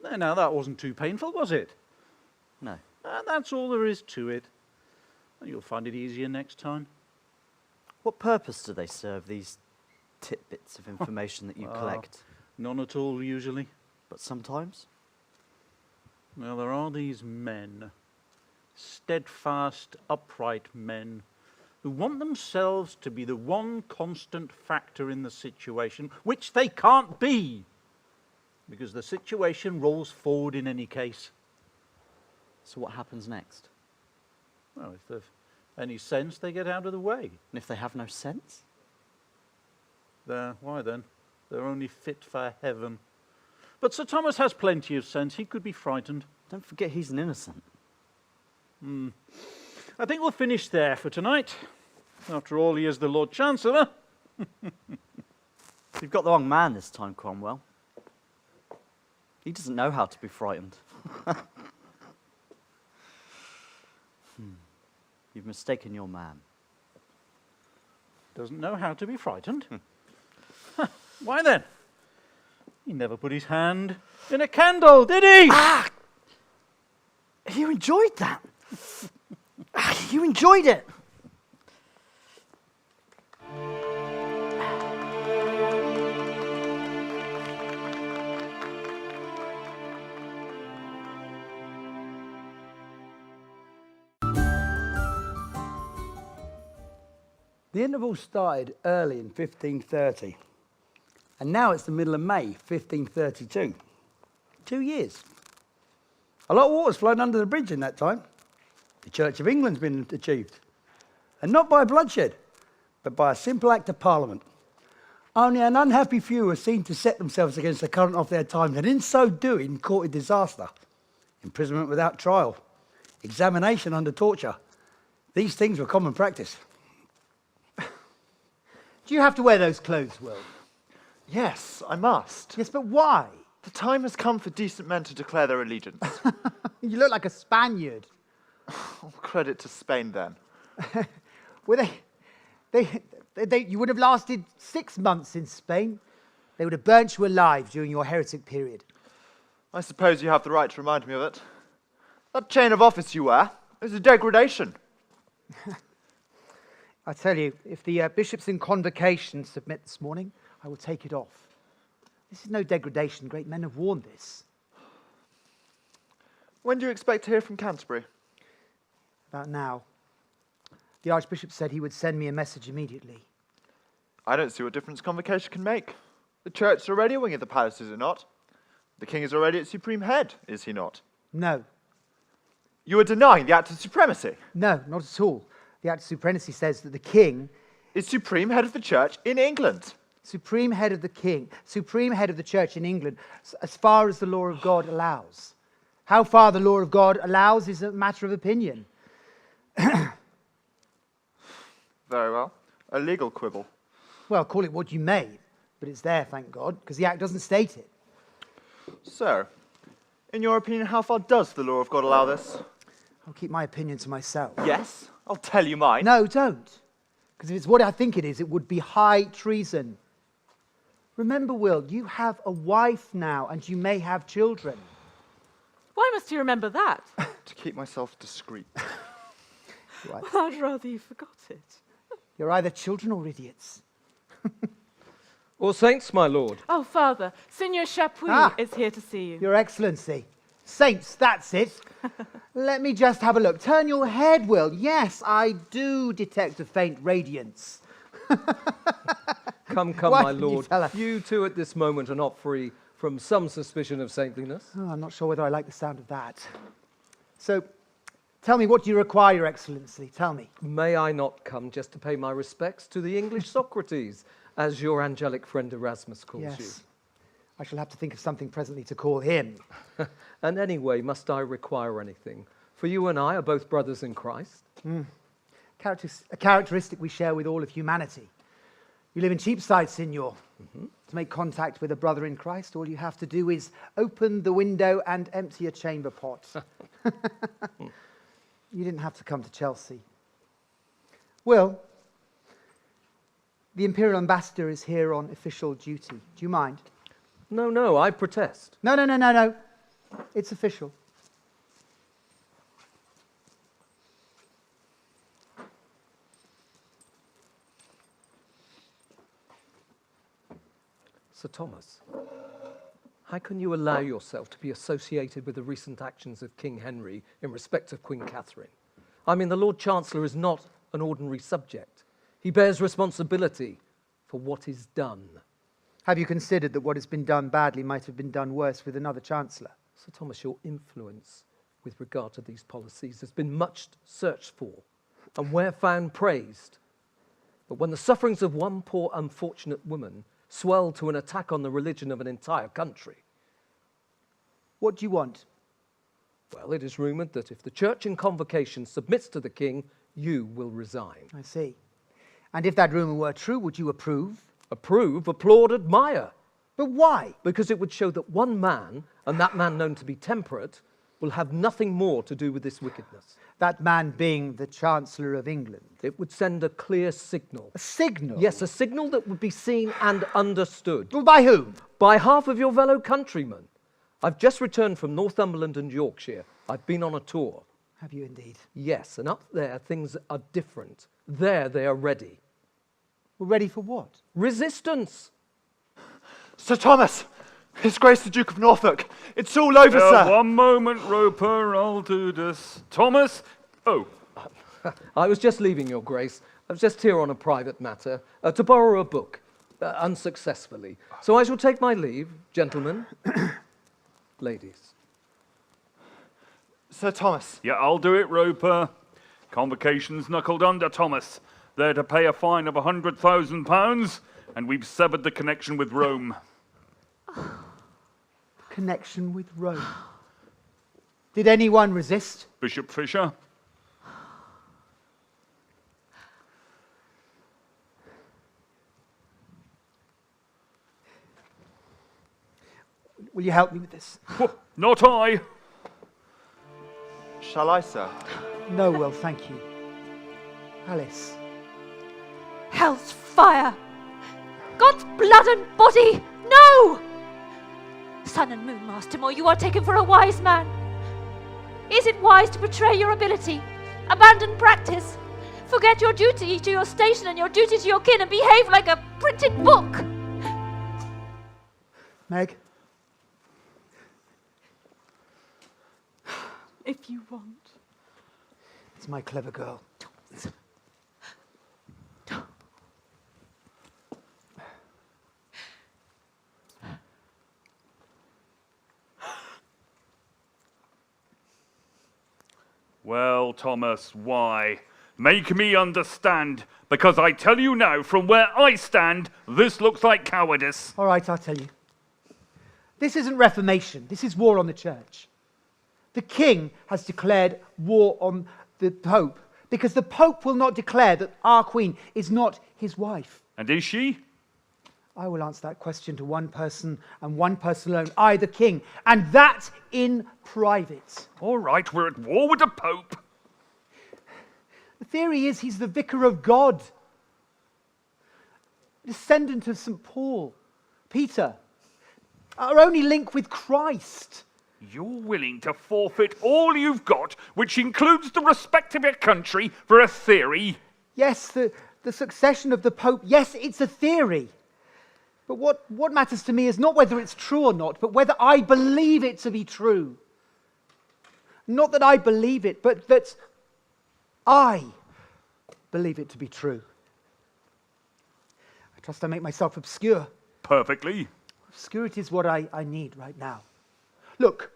Now, that wasn't too painful, was it? No. And that's all there is to it. You'll find it easier next time. What purpose do they serve, these tidbits of information that you collect? None at all, usually. But sometimes? Well, there are these men, steadfast, upright men, who want themselves to be the one constant factor in the situation, which they can't be, because the situation rolls forward in any case. So what happens next? Well, if they've any sense, they get out of the way. And if they have no sense? Why then? They're only fit for heaven. But Sir Thomas has plenty of sense. He could be frightened. Don't forget he's an innocent. I think we'll finish there for tonight. After all, he is the Lord Chancellor. You've got the wrong man this time, Cromwell. He doesn't know how to be frightened. You've mistaken your man. Doesn't know how to be frightened? Why then? He never put his hand in a candle, did he? Ah! You enjoyed that. You enjoyed it. The interval started early in 1530, and now it's the middle of May 1532. 2 years. A lot of water's flown under the bridge in that time. The Church of England's been achieved, and not by bloodshed, but by a simple act of Parliament. Only an unhappy few were seen to set themselves against the current of their time, and in so doing courted disaster. Imprisonment without trial, examination under torture. These things were common practice. Do you have to wear those clothes, Will? Yes, I must. Yes, but why? The time has come for decent men to declare their allegiance. You look like a Spaniard. All credit to Spain, then. Were you would have lasted 6 months in Spain. They would have burnt you alive during your heretic period. I suppose you have the right to remind me of it. That chain of office you wear is a degradation. I tell you, if the bishops in convocation submit this morning, I will take it off. This is no degradation. Great men have worn this. When do you expect to hear from Canterbury? About now. The Archbishop said he would send me a message immediately. I don't see what difference convocation can make. The church is already a wing of the palace, is it not? The king is already its supreme head, is he not? No. You are denying the act of supremacy? No, not at all. The Act of Supremacy says that the king is supreme head of the church in England. Supreme head of the king, supreme head of the church in England, as far as the law of God allows. How far the law of God allows is a matter of opinion. Very well. A legal quibble. Well, call it what you may, but it's there, thank God, because the Act doesn't state it. So, in your opinion, how far does the law of God allow this? I'll keep my opinion to myself. Yes, I'll tell you mine. No, don't. Because if it's what I think it is, it would be high treason. Remember, Will, you have a wife now, and you may have children. Why must you remember that? To keep myself discreet. Right. Well, I'd rather you forgot it. You're either children or idiots. Or saints, my lord. Oh, Father, Signor Chapuis is here to see you. Your Excellency. Saints, that's it. Let me just have a look. Turn your head, Will. Yes, I do detect a faint radiance. Come, Why my didn't you lord. tell us? You too at this moment are not free from some suspicion of saintliness. Oh, I'm not sure whether I like the sound of that. So, tell me, what do you require, Your Excellency? Tell me. May I not come just to pay my respects to the English Socrates, as your angelic friend Erasmus calls you? Yes. I shall have to think of something presently to call him. And anyway, must I require anything? For you and I are both brothers in Christ. A characteristic we share with all of humanity. You live in Cheapside, Signor. To make contact with a brother in Christ, all you have to do is open the window and empty a chamber pot. You didn't have to come to Chelsea. Will, the Imperial Ambassador is here on official duty. Do you mind? No, I protest. No. It's official. Sir Thomas, how can you allow yourself to be associated with the recent actions of King Henry in respect of Queen Catherine? I mean, the Lord Chancellor is not an ordinary subject. He bears responsibility for what is done. Have you considered that what has been done badly might have been done worse with another Chancellor? Sir Thomas, your influence with regard to these policies has been much searched for, and where found praised. But when the sufferings of one poor unfortunate woman swell to an attack on the religion of an entire country. What do you want? Well, it is rumoured that if the church in convocation submits to the king, you will resign. I see. And if that rumour were true, would you approve? Approve, applaud, admire. But why? Because it would show that one man, and that man known to be temperate, will have nothing more to do with this wickedness. That man being the Chancellor of England. It would send a clear signal. A signal? Yes, a signal that would be seen and understood. Well, by whom? By half of your fellow countrymen. I've just returned from Northumberland and Yorkshire. I've been on a tour. Have you indeed? Yes, and up there things are different. There they are ready. Well, ready for what? Resistance. Sir Thomas! His Grace the Duke of Norfolk! It's all over, sir! One moment, Roper, I'll do this. Thomas? Oh. I was just leaving, Your Grace. I was just here on a private matter, to borrow a book, unsuccessfully. So I shall take my leave, gentlemen, ladies. Sir Thomas. Yeah, I'll do it, Roper. Convocation's knuckled under, Thomas. They're to pay a fine of £100,000, and we've severed the connection with Rome. Connection with Rome. Did anyone resist? Bishop Fisher? Will you help me with this? Not I. Shall I, sir? No, well, thank you. Alice. Hell's fire! God's blood and body! No! Sun and Moon, Master Moore, you are taken for a wise man. Is it wise to betray your ability, abandon practice, forget your duty to your station and your duty to your kin, and behave like a printed book? Meg? If you want. It's my clever girl. Well, Thomas, why? Make me understand, because I tell you now, from where I stand, this looks like cowardice. All right, I'll tell you. This isn't Reformation. This is war on the church. The king has declared war on the Pope because the Pope will not declare that our queen is not his wife. And is she? I will answer that question to one person and one person alone, I, the king, and that in private. All right, we're at war with the Pope. The theory is he's the vicar of God, descendant of St. Paul, Peter, our only link with Christ. You're willing to forfeit all you've got, which includes the respect of your country, for a theory? Yes, the succession of the Pope, yes, it's a theory. But what matters to me is not whether it's true or not, but whether I believe it to be true. Not that I believe it, but that I believe it to be true. I trust I make myself obscure. Perfectly. Obscurity is what I need right now. Look,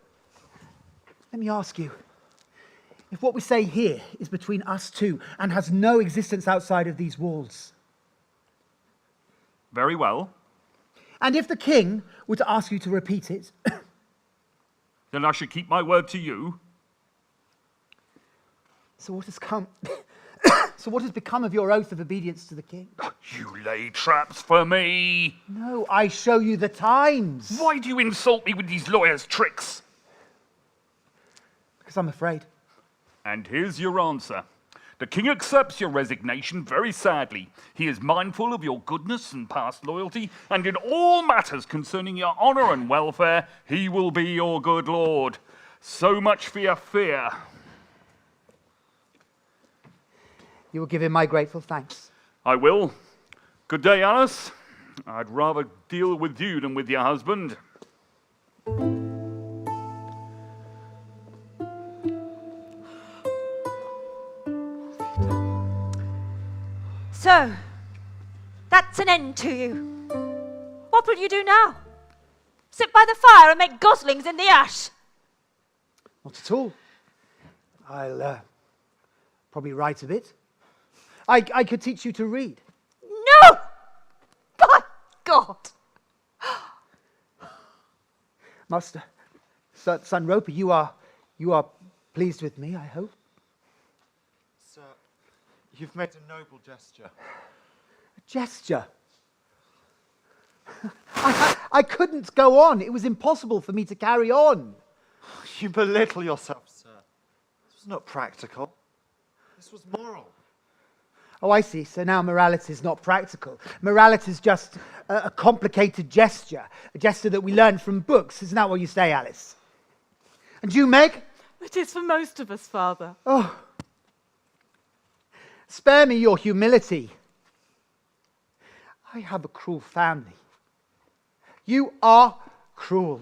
let me ask you, if what we say here is between us two and has no existence outside of these walls. Very well. And if the king were to ask you to repeat it, Then I should keep my word to you. So what has come? So what has become of your oath of obedience to the king? You lay traps for me. No, I show you the times. Why do you insult me with these lawyers' tricks? Because I'm afraid. And here's your answer. The king accepts your resignation very sadly. He is mindful of your goodness and past loyalty, and in all matters concerning your honour and welfare, he will be your good lord. So much for your fear. You will give him my grateful thanks. I will. Good day, Alice. I'd rather deal with you than with your husband. So, that's an end to you. What will you do now? Sit by the fire and make goslings in the ash? Not at all. I'll probably write a bit. I could teach you to read. No! By God! Master, son Roper, you are pleased with me, I hope. Sir, you've made a noble gesture. A gesture? I couldn't go on. It was impossible for me to carry on. You belittle yourself, sir. This was not practical. This was moral. Oh, I see. So now morality is not practical. Morality is just a complicated gesture, a gesture that we learn from books. Isn't that what you say, Alice? And you, Meg? It is for most of us, Father. Oh, spare me your humility. I have a cruel family. You are cruel.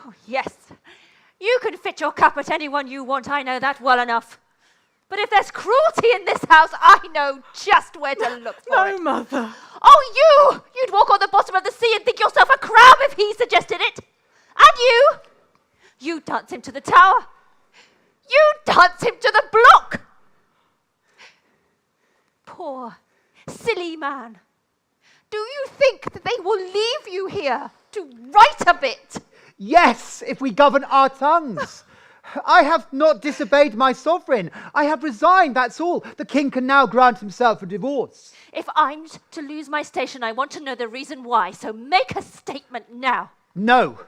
Oh, yes. You can fit your cup at anyone you want, I know that well enough. But if there's cruelty in this house, I know just where to look for it. No, Mother. Oh, you'd walk on the bottom of the sea and think yourself a crab if he suggested it. And you dance him to the tower. You dance him to the block. Poor, silly man. Do you think that they will leave you here to write a bit? Yes, if we govern our tongues. I have not disobeyed my sovereign. I have resigned, that's all. The king can now grant himself a divorce. If I'm to lose my station, I want to know the reason why, so make a statement now. No.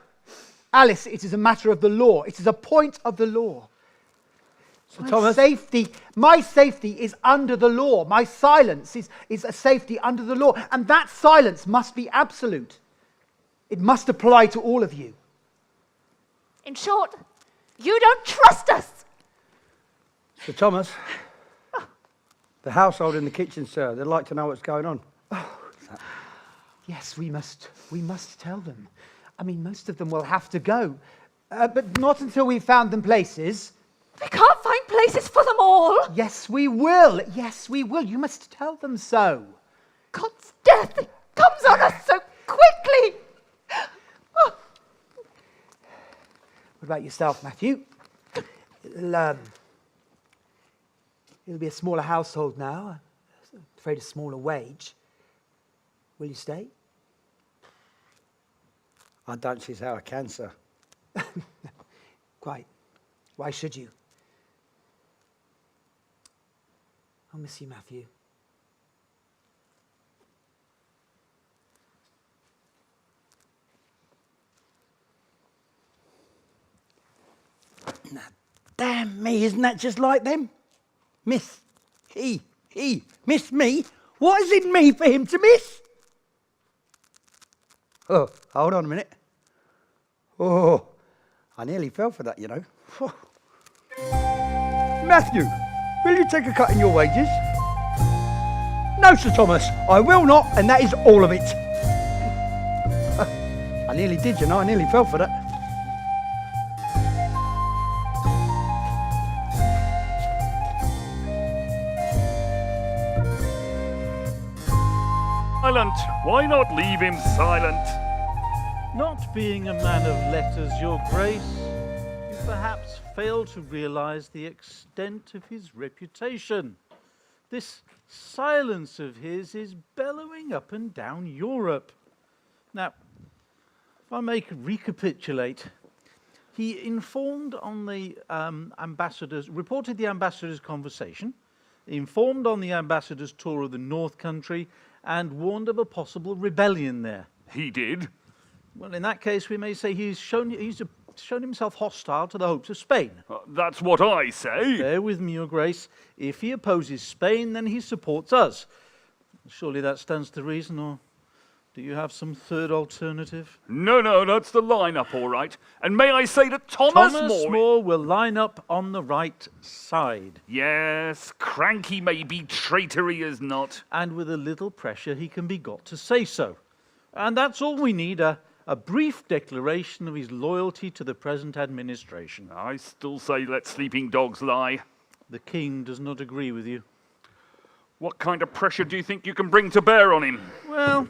Alice, it is a matter of the law. It is a point of the law. Sir Thomas? My safety is under the law. My silence is a safety under the law. And that silence must be absolute. It must apply to all of you. In short, you don't trust us. Sir Thomas? The household in the kitchen, sir. They'd like to know what's going on. Yes, we must tell them. I mean, most of them will have to go. But not until we've found them places. We can't find places for them all. Yes, we will. Yes, we will. You must tell them so. God's death comes on us so quickly. Oh. What about yourself, Matthew? It'll be a smaller household now. I'm afraid a smaller wage. Will you stay? I don't see how I can, sir. Quite. Why should you? I'll miss you, Matthew. Now, damn me, isn't that just like them? Miss me? What is in me for him to miss? Oh, hold on a minute. Oh, I nearly fell for that, you know. Matthew, will you take a cut in your wages? No, Sir Thomas, I will not, and that is all of it. I nearly did, you know, I nearly fell for that. Silent. Why not leave him silent? Not being a man of letters, Your Grace, you perhaps fail to realize the extent of his reputation. This silence of his is bellowing up and down Europe. Now, if I may recapitulate, he informed on the reported the ambassador's conversation, informed on the ambassador's tour of the North Country, and warned of a possible rebellion there. He did. Well, in that case, we may say he's shown himself hostile to the hopes of Spain. That's what I say. Bear with me, Your Grace. If he opposes Spain, then he supports us. Surely that stands to reason, or do you have some third alternative? No, that's the lineup, all right. And may I say that Thomas More will line up on the right side. Yes, cranky may be, traitor he is not. And with a little pressure, he can be got to say so. And that's all we need, a brief declaration of his loyalty to the present administration. I still say let sleeping dogs lie. The king does not agree with you. What kind of pressure do you think you can bring to bear on him? Well,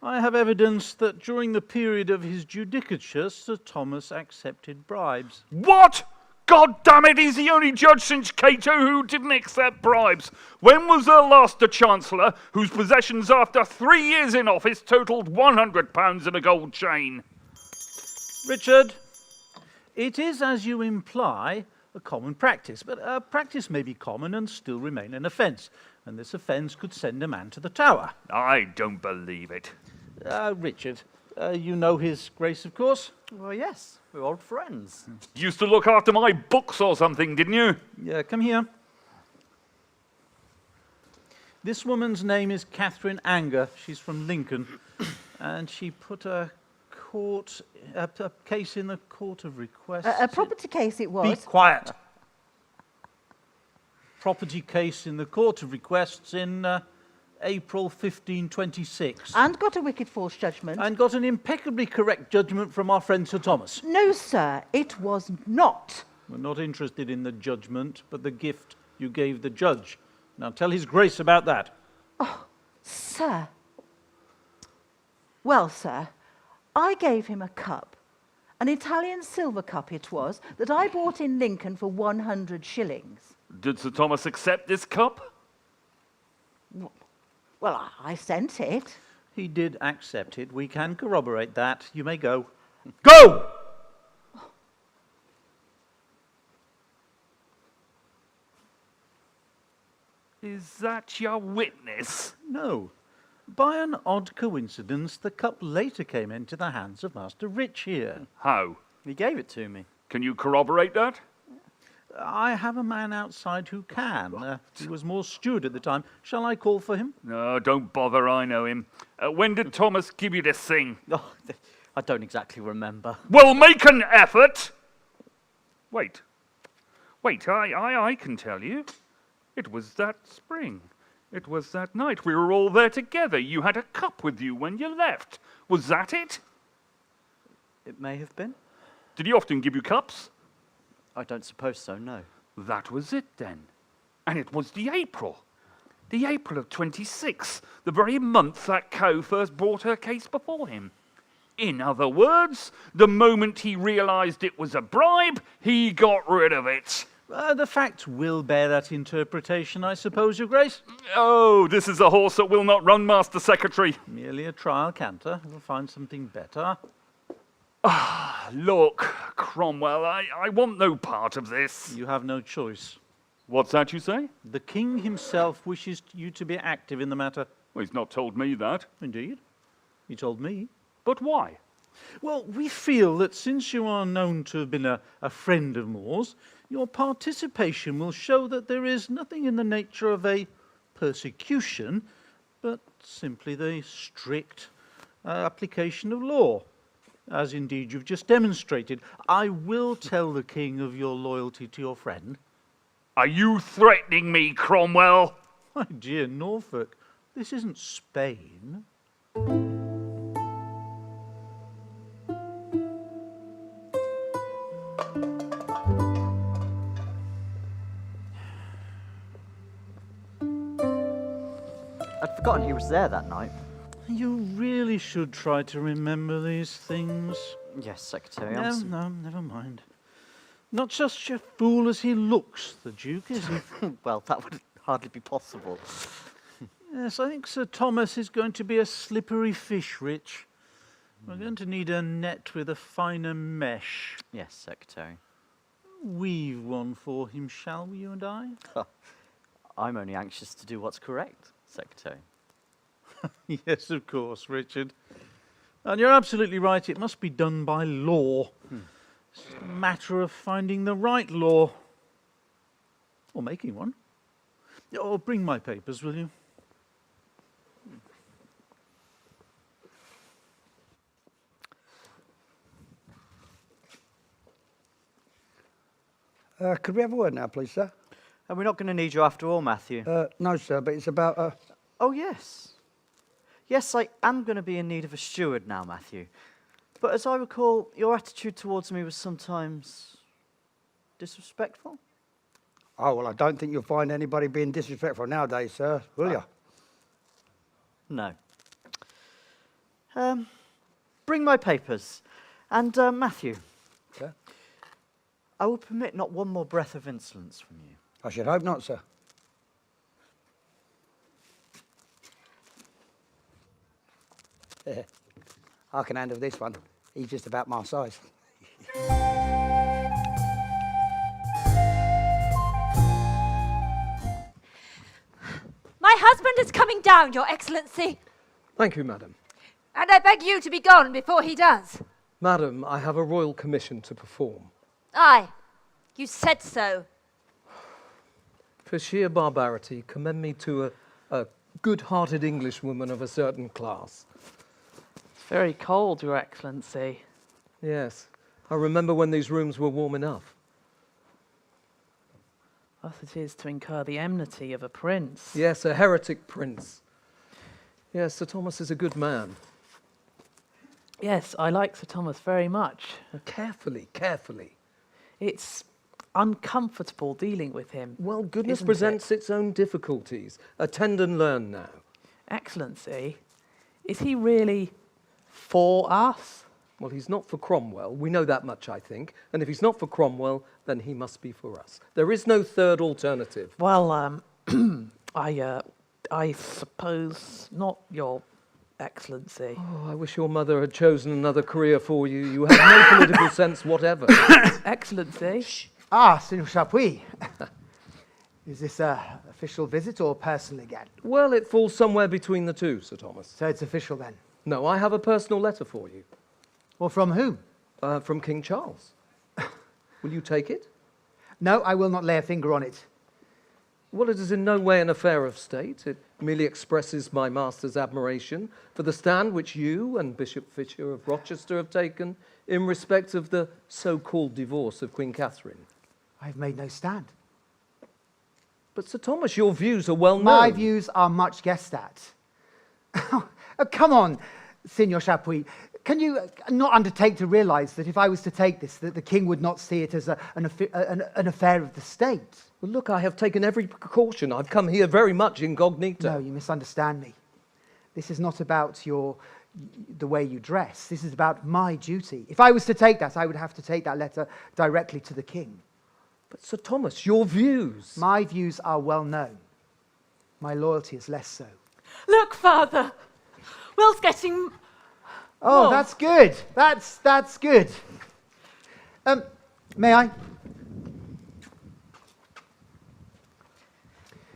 I have evidence that during the period of his judicature, Sir Thomas accepted bribes. What? God damn it, he's the only judge since Cato who didn't accept bribes. When was there last a chancellor whose possessions after 3 years in office totalled £100 and a gold chain? Richard, it is, as you imply, a common practice, but a practice may be common and still remain an offence, and this offence could send a man to the tower. I don't believe it. Richard, You know his grace, of course. Well, yes, we're old friends. Used to look after my books or something, didn't you? Yeah, come here. This woman's name is Catherine Anger. She's from Lincoln. And she put a case in the court of request. A property case it Be was. quiet. Property case in the court of requests in April 1526. And got a wicked false judgment. And got an impeccably correct judgment from our friend Sir Thomas. No, sir, it was not. We're not interested in the judgment, but the gift you gave the judge. Now tell his grace about that. Oh, sir. Well, sir, I gave him a cup. An Italian silver cup it was, that I bought in Lincoln for 100 shillings. Did Sir Thomas accept this cup? Well, I sent it. He did accept it. We can corroborate that. You may go. Go! Is that your witness? No. By an odd coincidence, the cup later came into the hands of Master Rich here. How? He gave it to me. Can you corroborate that? I have a man outside who can. He was more steward at the time. Shall I call for him? No, don't bother, I know him. When did Thomas give you this thing? Oh, I don't exactly remember. Well, make an effort! Wait, I can tell you. It was that spring. It was that night. We were all there together. You had a cup with you when you left. Was that it? It may have been. Did he often give you cups? I don't suppose so, no. That was it then. And it was the April of 26, the very month that cow first brought her case before him. In other words, the moment he realized it was a bribe, he got rid of it. The facts will bear that interpretation, I suppose, Your Grace. Oh, this is a horse that will not run, Master Secretary. Merely a trial canter. We'll find something better. Look, Cromwell, I want no part of this. You have no choice. What's that you say? The king himself wishes you to be active in the matter. Well, he's not told me that. Indeed. He told me. But why? Well, we feel that since you are known to have been a friend of Moore's, your participation will show that there is nothing in the nature of a persecution, but simply the strict application of law, as indeed you've just demonstrated. I will tell the king of your loyalty to your friend. Are you threatening me, Cromwell? My dear Norfolk, this isn't Spain. I'd forgotten he was there that night. You really should try to remember these things. Yes, Secretary. No, never mind. Not such a fool as he looks, the Duke, is he? Well, that would hardly be possible. Yes, I think Sir Thomas is going to be a slippery fish, Rich. We're going to need a net with a finer mesh. Yes, Secretary. Weave one for him, shall we, you and I? I'm only anxious to do what's correct, Secretary. Yes, of course, Richard. And you're absolutely right, it must be done by law. It's a matter of finding the right law. Or making one. Oh, bring my papers, will you? Could we have a word now, please, sir? And we're not going to need you after all, Matthew. No, sir, but it's about... Oh, yes. Yes, I am going to be in need of a steward now, Matthew. But as I recall, your attitude towards me was sometimes disrespectful. Oh, well, I don't think you'll find anybody being disrespectful nowadays, sir, will you? No. Bring my papers. And, Matthew. Sir? I will permit not one more breath of insolence from you. I should hope not, sir. I can handle this one. He's just about my size. My husband is coming down, Your Excellency. Thank you, madam. And I beg you to be gone before he does. Madam, I have a royal commission to perform. Aye, you said so. For sheer barbarity, commend me to a good-hearted Englishwoman of a certain class. It's very cold, Your Excellency. Yes, I remember when these rooms were warm enough. Thus it is to incur the enmity of a prince. Yes, a heretic prince. Yes, Sir Thomas is a good man. Yes, I like Sir Thomas very much. Carefully, carefully. It's uncomfortable dealing with him. Well, goodness isn't presents it? its own difficulties. Attend and learn now. Excellency, is he really for us? Well, he's not for Cromwell. We know that much, I think. And if he's not for Cromwell, then he must be for us. There is no third alternative. Well, I suppose not, Your Excellency. Oh, I wish your mother had chosen another career for you. You have no political sense whatever. Excellency. Ah, Senor Chapuis. Is this an official visit or personal again? Well, it falls somewhere between the two, Sir Thomas. So it's official then? No, I have a personal letter for you. Well, from whom? From King Charles. Will you take it? No, I will not lay a finger on it. Well, it is in no way an affair of state. It merely expresses my master's admiration for the stand which you and Bishop Fisher of Rochester have taken in respect of the so-called divorce of Queen Catherine. I have made no stand. But, Sir Thomas, your views are well known. My views are much guessed at. Oh, come on, Senor Chapuis. Can you not undertake to realize that if I was to take this, that the king would not see it as an affair of the state? Well, look, I have taken every precaution. I've come here very much incognito. No, you misunderstand me. This is not about the way you dress. This is about my duty. If I was to take that, I would have to take that letter directly to the king. But, Sir Thomas, your views... My views are well known. My loyalty is less so. Look, Father. Will's getting... Oh, Well. that's good. That's good. May I?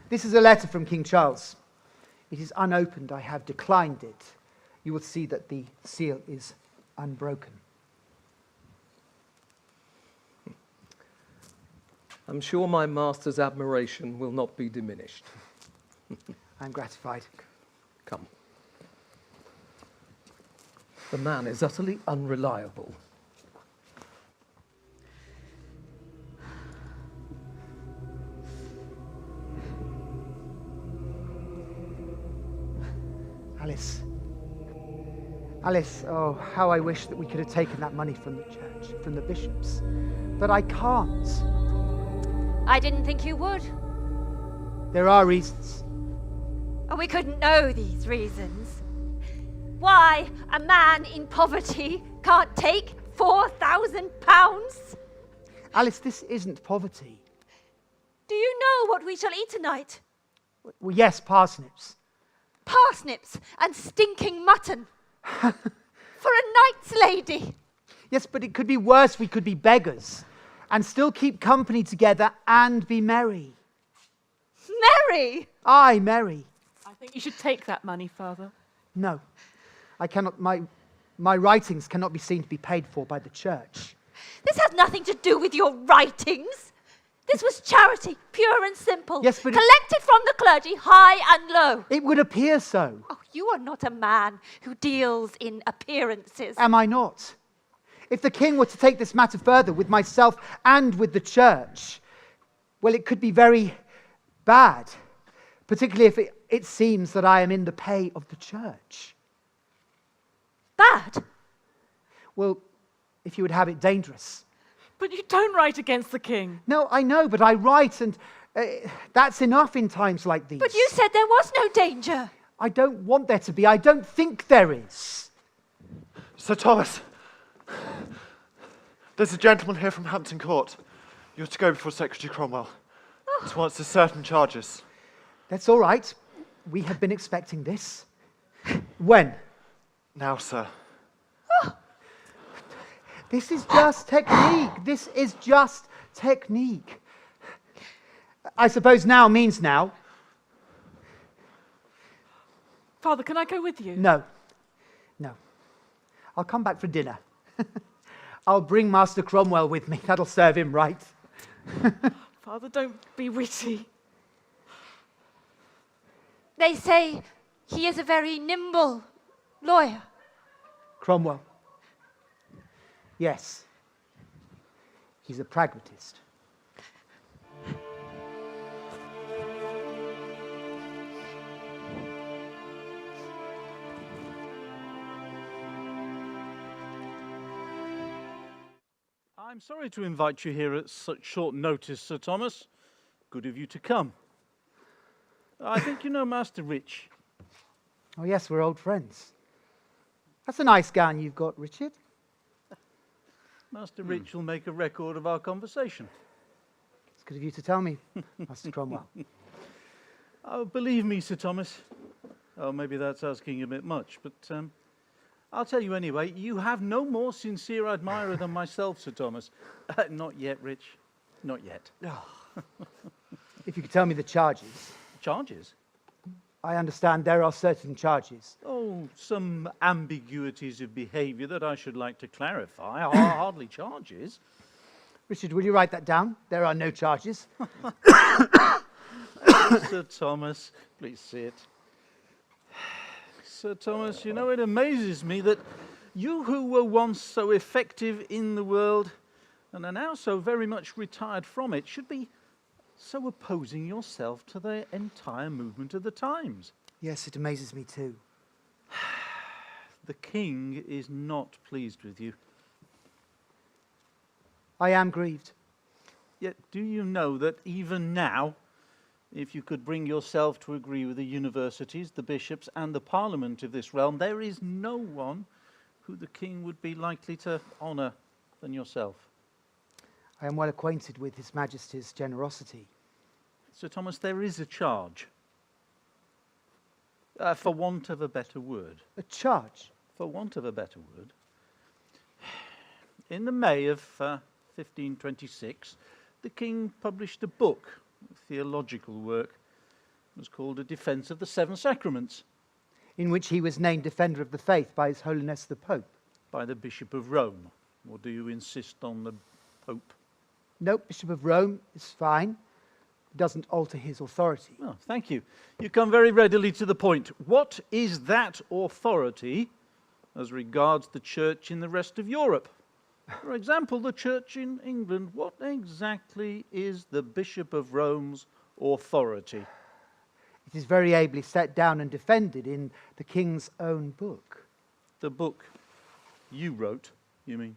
This is a letter from King Charles. It is unopened. I have declined it. You will see that the seal is unbroken. I'm sure my master's admiration will not be diminished. I'm gratified. Come. The man is utterly unreliable. Alice. Alice, oh, how I wish that we could have taken that money from the church, from the bishops. But I can't. I didn't think you would. There are reasons. And we couldn't know these reasons. Why a man in poverty can't take £4,000? Alice, this isn't poverty. Do you know what we shall eat tonight? Well, yes, parsnips. Parsnips and stinking mutton. For a knight's lady. Yes, but it could be worse. We could be beggars and still keep company together and be merry. Merry? Aye, merry. I think you should take that money, Father. No, I cannot. My writings cannot be seen to be paid for by the church. This has nothing to do with your writings. This was charity, pure and simple. Yes, but collected from the clergy, high and low. It would appear so. Oh, you are not a man who deals in appearances. Am I not? If the king were to take this matter further with myself and with the church, well, it could be very bad, particularly if it seems that I am in the pay of the church. Bad? Well, if you would have it dangerous. But you don't write against the king. No, I know, but I write, and that's enough in times like these. But you said there was no danger. I don't want there to be. I don't think there is. Sir Thomas, there's a gentleman here from Hampton Court. You're to go before Secretary Cromwell to answer certain charges. That's all right. We have been expecting this. When? Now, sir. This is just technique. This is just technique. I suppose now means now. Father, can I go with you? No. No. I'll come back for dinner. I'll bring Master Cromwell with me. That'll serve him right. Father, don't be witty. They say he is a very nimble lawyer. Cromwell. Yes. He's a pragmatist. I'm sorry to invite you here at such short notice, Sir Thomas. Good of you to come. I think you know Master Rich. Oh, yes, we're old friends. That's a nice gown you've got, Richard. Master Rich will make a record of our conversation. It's good of you to tell me, Master Cromwell. Oh, believe me, Sir Thomas. Oh, maybe that's asking a bit much, but I'll tell you anyway. You have no more sincere admirer than myself, Sir Thomas. Not yet, Rich. Not yet. If you could tell me the charges. Charges? I understand there are certain charges. Oh, some ambiguities of behaviour that I should like to clarify are hardly charges. Richard, will you write that down? There are no charges. Sir Thomas, please sit. Sir Thomas, you know, it amazes me that you who were once so effective in the world and are now so very much retired from it should be so opposing yourself to the entire movement of the times. Yes, it amazes me too. The king is not pleased with you. I am grieved. Yet do you know that even now, if you could bring yourself to agree with the universities, the bishops, and the parliament of this realm, there is no one who the king would be likely to honour than yourself? I am well acquainted with His Majesty's generosity. Sir Thomas, there is a charge. For want of a better word. A charge? For want of a better word. In the May of 1526, the king published a book, a theological work. It was called A Defence of the Seven Sacraments. In which he was named Defender of the Faith by His Holiness the Pope. By the Bishop of Rome. Or do you insist on the Pope? No, Bishop of Rome is fine. It doesn't alter his authority. Oh, thank you. You come very readily to the point. What is that authority as regards the church in the rest of Europe? For example, the church in England. What exactly is the Bishop of Rome's authority? It is very ably set down and defended in the king's own book. The book you wrote, you mean?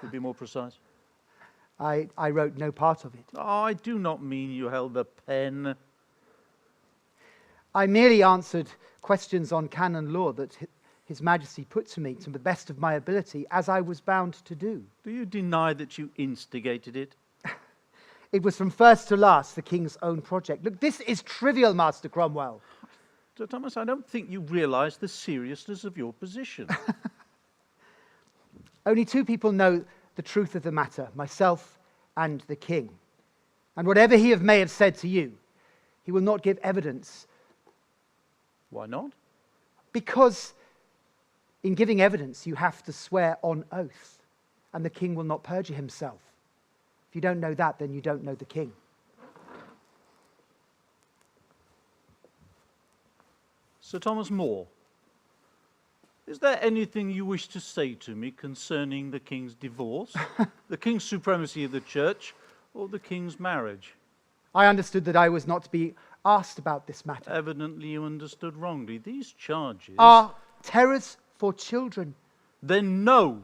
To be more precise. I wrote no part of it. Oh, I do not mean you held a pen. I merely answered questions on canon law that His Majesty put to me to the best of my ability, as I was bound to do. Do you deny that you instigated it? It was from first to last the king's own project. Look, this is trivial, Master Cromwell. Sir Thomas, I don't think you realise the seriousness of your position. Only two people know the truth of the matter, myself and the king. And whatever he may have said to you, he will not give evidence. Why not? Because in giving evidence, you have to swear on oath, and the king will not perjure himself. If you don't know that, then you don't know the king. Sir Thomas More, is there anything you wish to say to me concerning the king's divorce, the king's supremacy of the church, or the king's marriage? I understood that I was not to be asked about this matter. Evidently you understood wrongly. These charges are terrors for children. Then know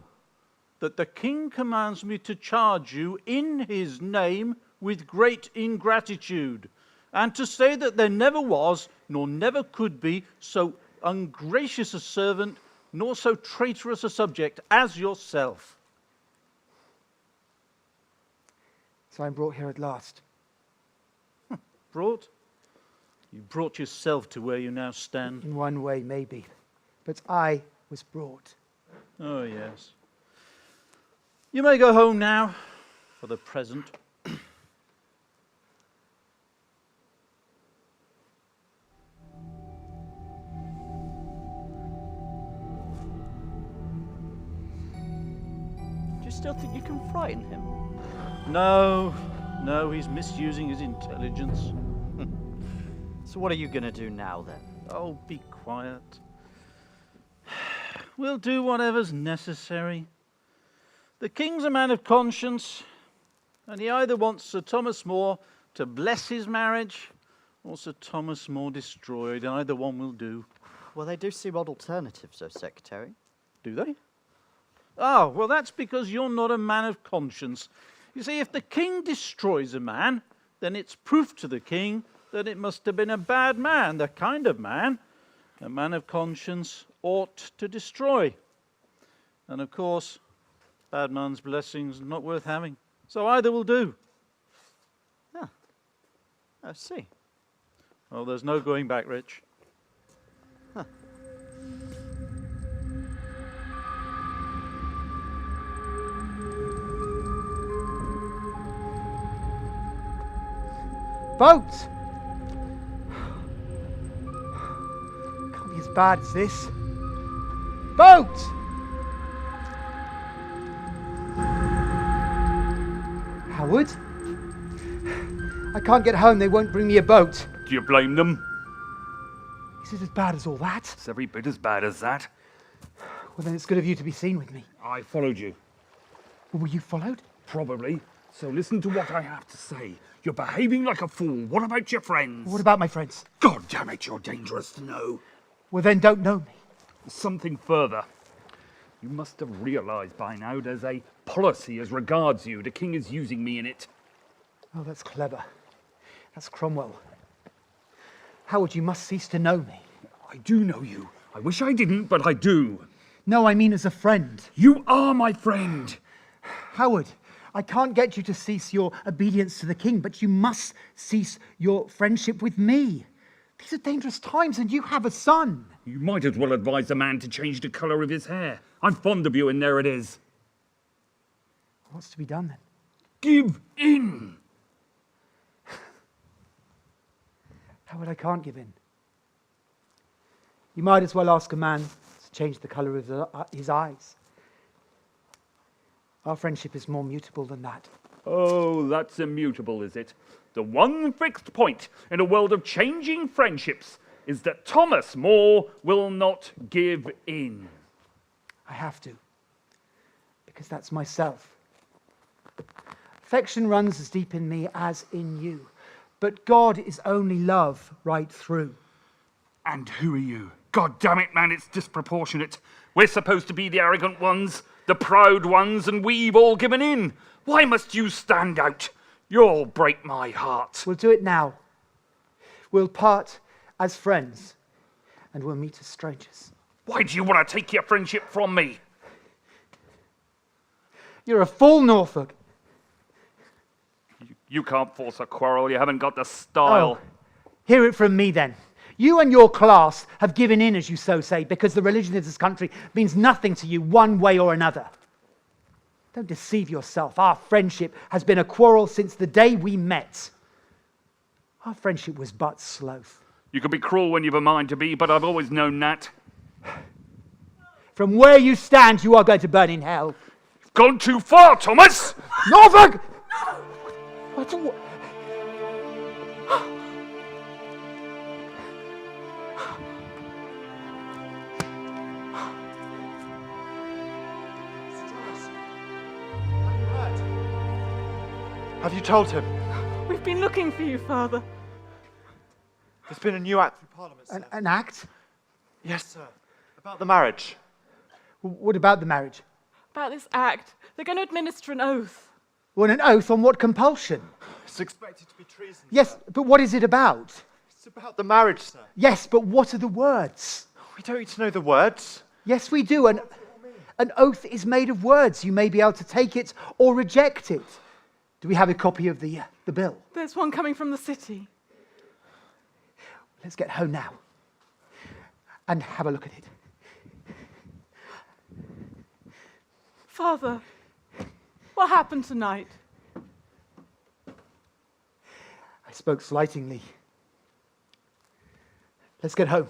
that the king commands me to charge you in his name with great ingratitude, and to say that there never was, nor never could be, so ungracious a servant, nor so traitorous a subject as yourself. So I'm brought here at last. Brought? You brought yourself to where you now stand. In one way, maybe. But I was brought. Oh, yes. You may go home now, for the present. still think you can frighten him? No, he's misusing his intelligence. So what are you going to do now, then? Oh, be quiet. We'll do whatever's necessary. The king's a man of conscience, and he either wants Sir Thomas More to bless his marriage or Sir Thomas More destroyed. Either one will do. Well, they do seem odd alternatives, though, Secretary. Do they? Oh, well, that's because you're not a man of conscience. You see, if the king destroys a man, then it's proof to the king that it must have been a bad man, the kind of man a man of conscience ought to destroy. And of course, bad man's blessings not worth having. So either will do. Ah, I see. Well, there's no going back, Rich. Huh. Boat! Can't be as bad as this. Boat! Howard? I can't get home, they won't bring me a boat. Do you blame them? Is it as bad as all that? It's every bit as bad as that. Well, then it's good of you to be seen with me. I followed you. Well, were you followed? Probably. So listen to what I have to say. You're behaving like a fool. What about your friends? What about my friends? God damn it, you're dangerous to know. Well, then don't know me. Something further. You must have realised by now there's a policy as regards you. The king is using me in it. Oh, that's clever. That's Cromwell. Howard, you must cease to know me. I do know you. I wish I didn't, but I do. No, I mean as a friend. You are my friend. Howard, I can't get you to cease your obedience to the king, but you must cease your friendship with me. These are dangerous times, and you have a son. You might as well advise a man to change the colour of his hair. I'm fond of you, and there it is. What's to be done, then? Give in. Howard, I can't give in. You might as well ask a man to change the colour of his eyes. Our friendship is more mutable than that. Oh, that's immutable, is it? The one fixed point in a world of changing friendships is that Thomas More will not give in. I have to, because that's myself. Affection runs as deep in me as in you, but God is only love right through. And who are you? God damn it, man, it's disproportionate. We're supposed to be the arrogant ones, the proud ones, and we've all given in. Why must you stand out? You'll break my heart. We'll do it now. We'll part as friends, and we'll meet as strangers. Why do you want to take your friendship from me? You're a fool, Norfolk. You can't force a quarrel. You haven't got the style. Oh, hear it from me, then. You and your class have given in, as you so say, because the religion of this country means nothing to you one way or another. Don't deceive yourself. Our friendship has been a quarrel since the day we met. Our friendship was but sloth. You can be cruel when you've a mind to be, but I've always known that. From where you stand, you are going to burn in hell. You've gone too far, Thomas! Norfolk! What's all... Have you told him? We've been looking for you, Father. There's been a new act through Parliament, sir. An act? Yes, sir. About the marriage. What about the marriage? About this act, they're going to administer an oath. Well, an oath on what compulsion? It's expected to be treason. Yes, sir. but what is it about? It's about the marriage, sir. Yes, but what are the words? We don't need to know the words. Yes, we do. An oath is made of words. You may be able to take it or reject it. Do we have a copy of the bill? There's one coming from the city. Let's get home now and have a look at it. Father, what happened tonight? I spoke slightingly. Let's get home.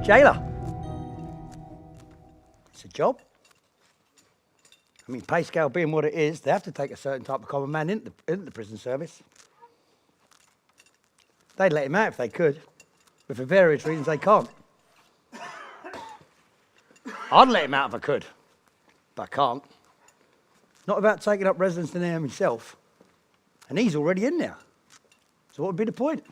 Jailer. It's a job. I mean, pay scale being what it is, they have to take a certain type of common man into the prison service. They'd let him out if they could, but for various reasons they can't. I'd let him out if I could, but I can't. Not without taking up residence in there myself. And he's already in there. So what would be the point?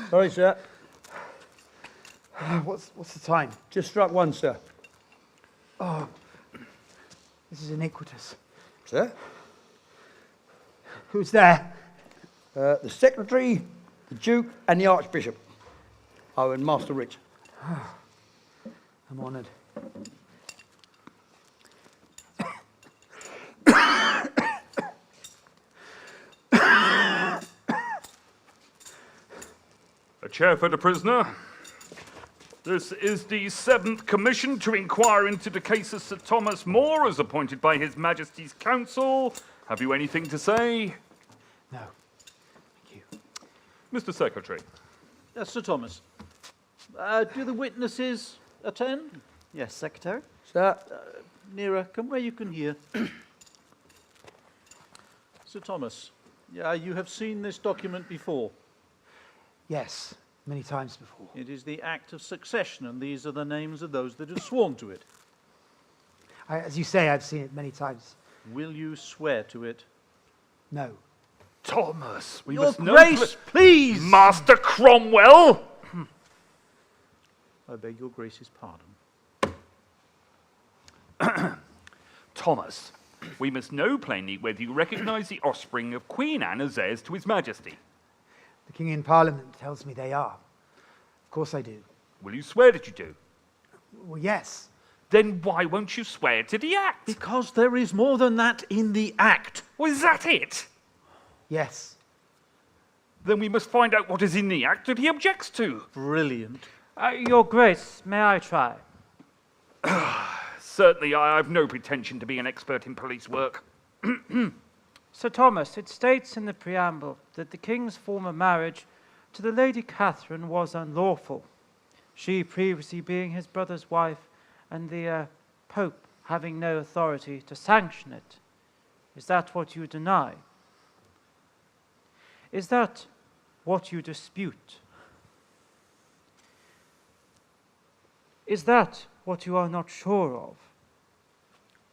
Sorry, sir. What's the time? Just struck one, sir. Oh, this is iniquitous. Sir? Who's there? The secretary, the duke, and the archbishop. Oh, and Master Rich. I'm honoured. A chair for the prisoner. This is the 7th commission to inquire into the case of Sir Thomas More, as appointed by His Majesty's Council. Have you anything to say? No. Thank you. Mr. Secretary. Yes, Sir Thomas. Do the witnesses attend? Yes, Secretary. Sir? Nearer, come where you can hear. Sir Thomas, you have seen this document before. Yes, many times before. It is the Act of Succession, and these are the names of those that have sworn to it. As you say, I've seen it many times. Will you swear to it? No. Thomas, we Your must know... Grace, please! Master Cromwell! I beg your Grace's pardon. Thomas, we must know plainly whether you recognise the offspring of Queen Anne as heirs to His Majesty. The King in Parliament tells me they are. Of course I do. Will you swear that you do? Well, yes. Then why won't you swear to the Act? Because there is more than that in the Act. Well, is that it? Yes. Then we must find out what is in the Act that he objects to. Brilliant. Your Grace, may I try? Certainly, I have no pretension to be an expert in police work. Sir Thomas, it states in the preamble that the King's former marriage to the Lady Catherine was unlawful, she previously being his brother's wife and the Pope having no authority to sanction it. Is that what you deny? Is that what you dispute? Is that what you are not sure of?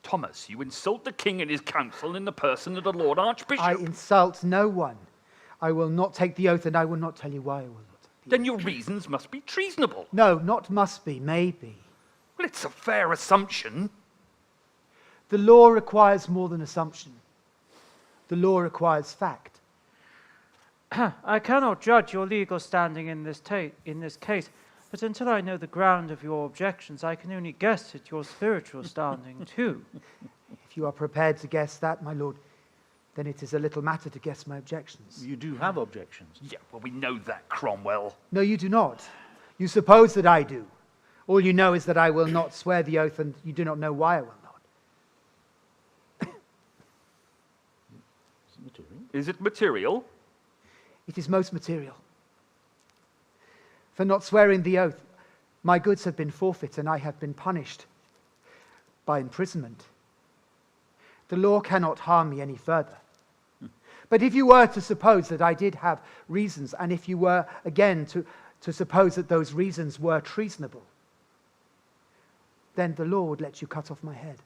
Thomas, you insult the king and his council in the person of the Lord Archbishop. I insult no one. I will not take the oath, and I will not tell you why I will not. Then your reasons must be treasonable. No, not must be, maybe. Well, it's a fair assumption. The law requires more than assumption. The law requires fact. I cannot judge your legal standing in this case, but until I know the ground of your objections, I can only guess at your spiritual standing too. If you are prepared to guess that, my lord, then it is a little matter to guess my objections. You do have objections. Yeah, well, we know that, Cromwell. No, you do not. You suppose that I do. All you know is that I will not swear the oath, and you do not know why I will not. Is it material? Is it material? It is most material. For not swearing the oath, my goods have been forfeit, and I have been punished by imprisonment. The law cannot harm me any further. But if you were to suppose that I did have reasons, and if you were, again, to suppose that those reasons were treasonable, then the law would let you cut off my head.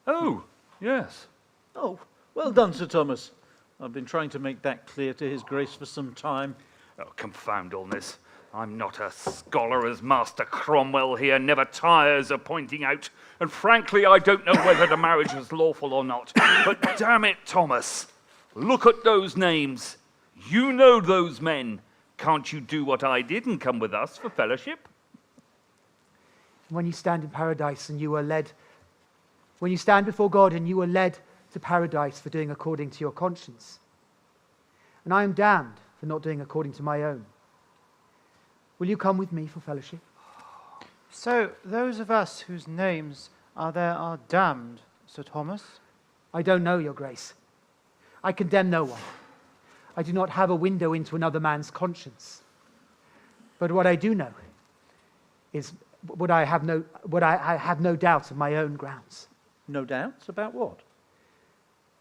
Oh, yes. Oh, well done, Sir Thomas. I've been trying to make that clear to His Grace for some time. Oh, confound all this. I'm not a scholar as Master Cromwell here never tires of pointing out, and frankly, I don't know whether the marriage was lawful or not. But damn it, Thomas, look at those names. You know those men. Can't you do what I did and come with us for fellowship? When you stand in paradise and you are led, when you stand before God and you are led to paradise for doing according to your conscience, and I am damned for not doing according to my own. Will you come with me for fellowship? So, those of us whose names are there are damned, Sir Thomas? I don't know, Your Grace. I condemn no one. I do not have a window into another man's conscience. But what I do know is I have no doubt of my own grounds. No doubts about what?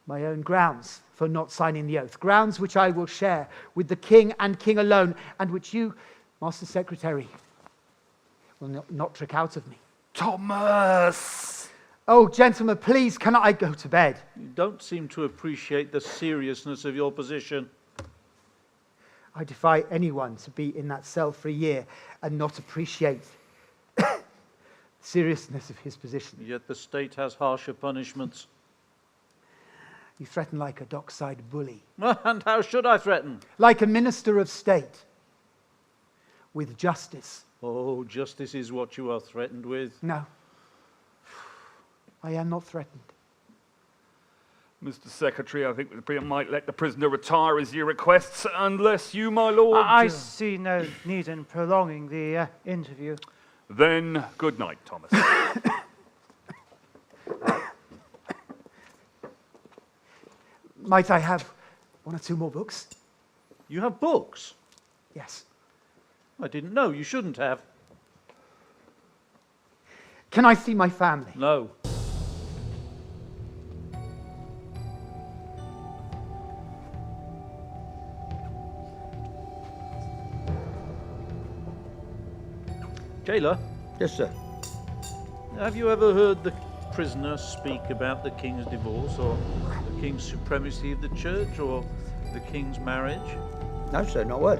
My own grounds for not signing the oath. Grounds which I will share with the king and king alone, and which you, Master Secretary, will not trick out of me. Thomas! Oh, gentlemen, please, can I go to bed? You don't seem to appreciate the seriousness of your position. I defy anyone to be in that cell for a year and not appreciate the seriousness of his position. Yet the state has harsher punishments. You threaten like a dockside bully. And how should I threaten? Like a minister of state. With justice. Oh, justice is what you are threatened with. No. I am not threatened. Mr. Secretary, I think we might let the prisoner retire as you requests, unless you, my lord... I see no need in prolonging the interview. Then, good night, Thomas. Might I have one or two more books? You have books? Yes. I didn't know. You shouldn't have. Can I see my family? No. Jailer? Yes, sir. Have you ever heard the prisoner speak about the king's divorce, or the king's supremacy of the church, or the king's marriage? No, sir, not a word.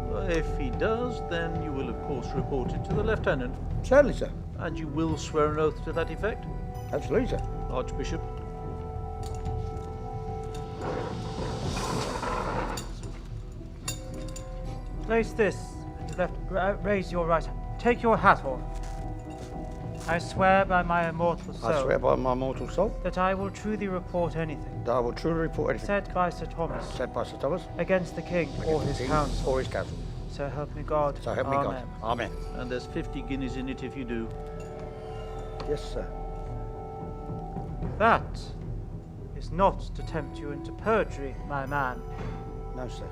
Well, if he does, then you will, of course, report it to the lieutenant. Certainly, sir. And you will swear an oath to that effect? Absolutely, sir. Archbishop? Place this at your left. Raise your right hand. Take your hat off. I swear by my immortal soul. I swear by my mortal soul. That I will truly report anything. That I will truly report anything. Said by Sir Thomas. Said by Sir Thomas. Against the king or his council. Or his council. So help me God. So help me God. Amen. And there's 50 guineas in it if you do. Yes, sir. That is not to tempt you into perjury, my man. No, sir.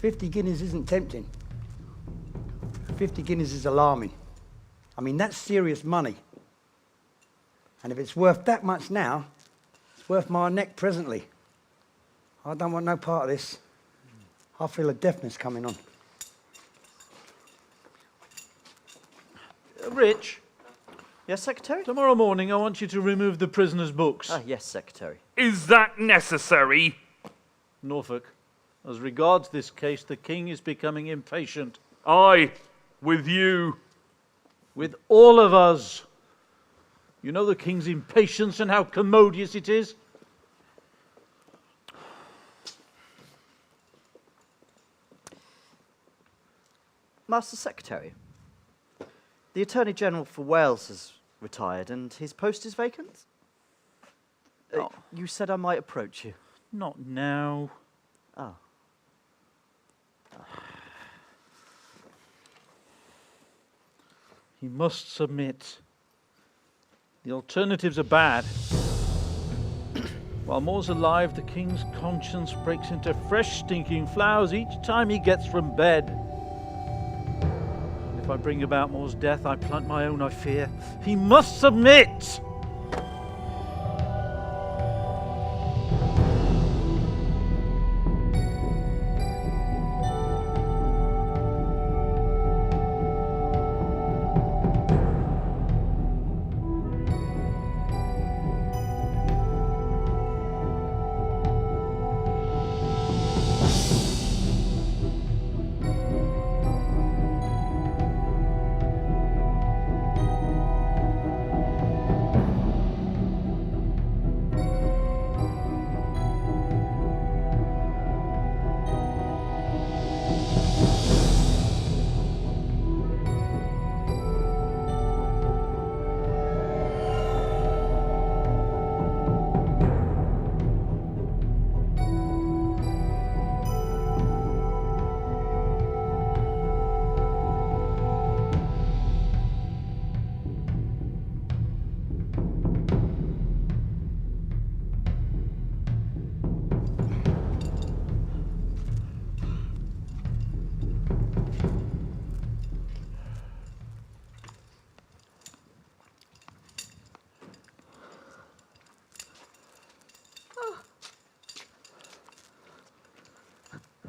£50 guineas isn't tempting. 50 guineas is alarming. I mean, that's serious money. And if it's worth that much now, it's worth my neck presently. I don't want no part of this. I feel a deafness coming on. Rich? Yes, Secretary? Tomorrow morning I want you to remove the prisoner's books. Yes, Secretary. Is that necessary? Norfolk, as regards this case, the king is becoming impatient. Aye, with you. With all of us. You know the king's impatience and how commodious it is? Master Secretary, the Attorney General for Wales has retired and his post is vacant. You said I might approach you. Not now. Oh. He must submit. The alternatives are bad. While Moore's alive, the king's conscience breaks into fresh stinking flowers each time he gets from bed. And if I bring about Moore's death, I plant my own, I fear. He must submit!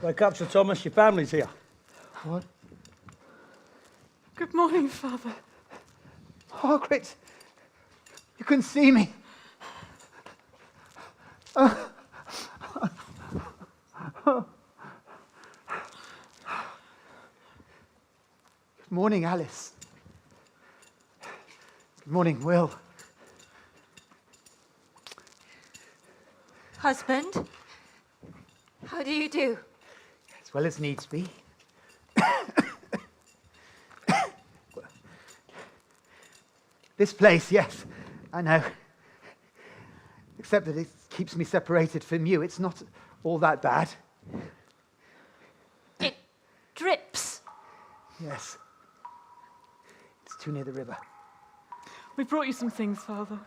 Wake up, Sir Thomas, your family's here. What? Good morning, Father. Margaret, you couldn't see me. Good morning, Alice. Good morning, Will. Husband, how do you do? As well as needs be. This place, yes, I know. Except that it keeps me separated from you. It's not all that bad. It drips. Yes. It's too near the river. We brought you some things, Father.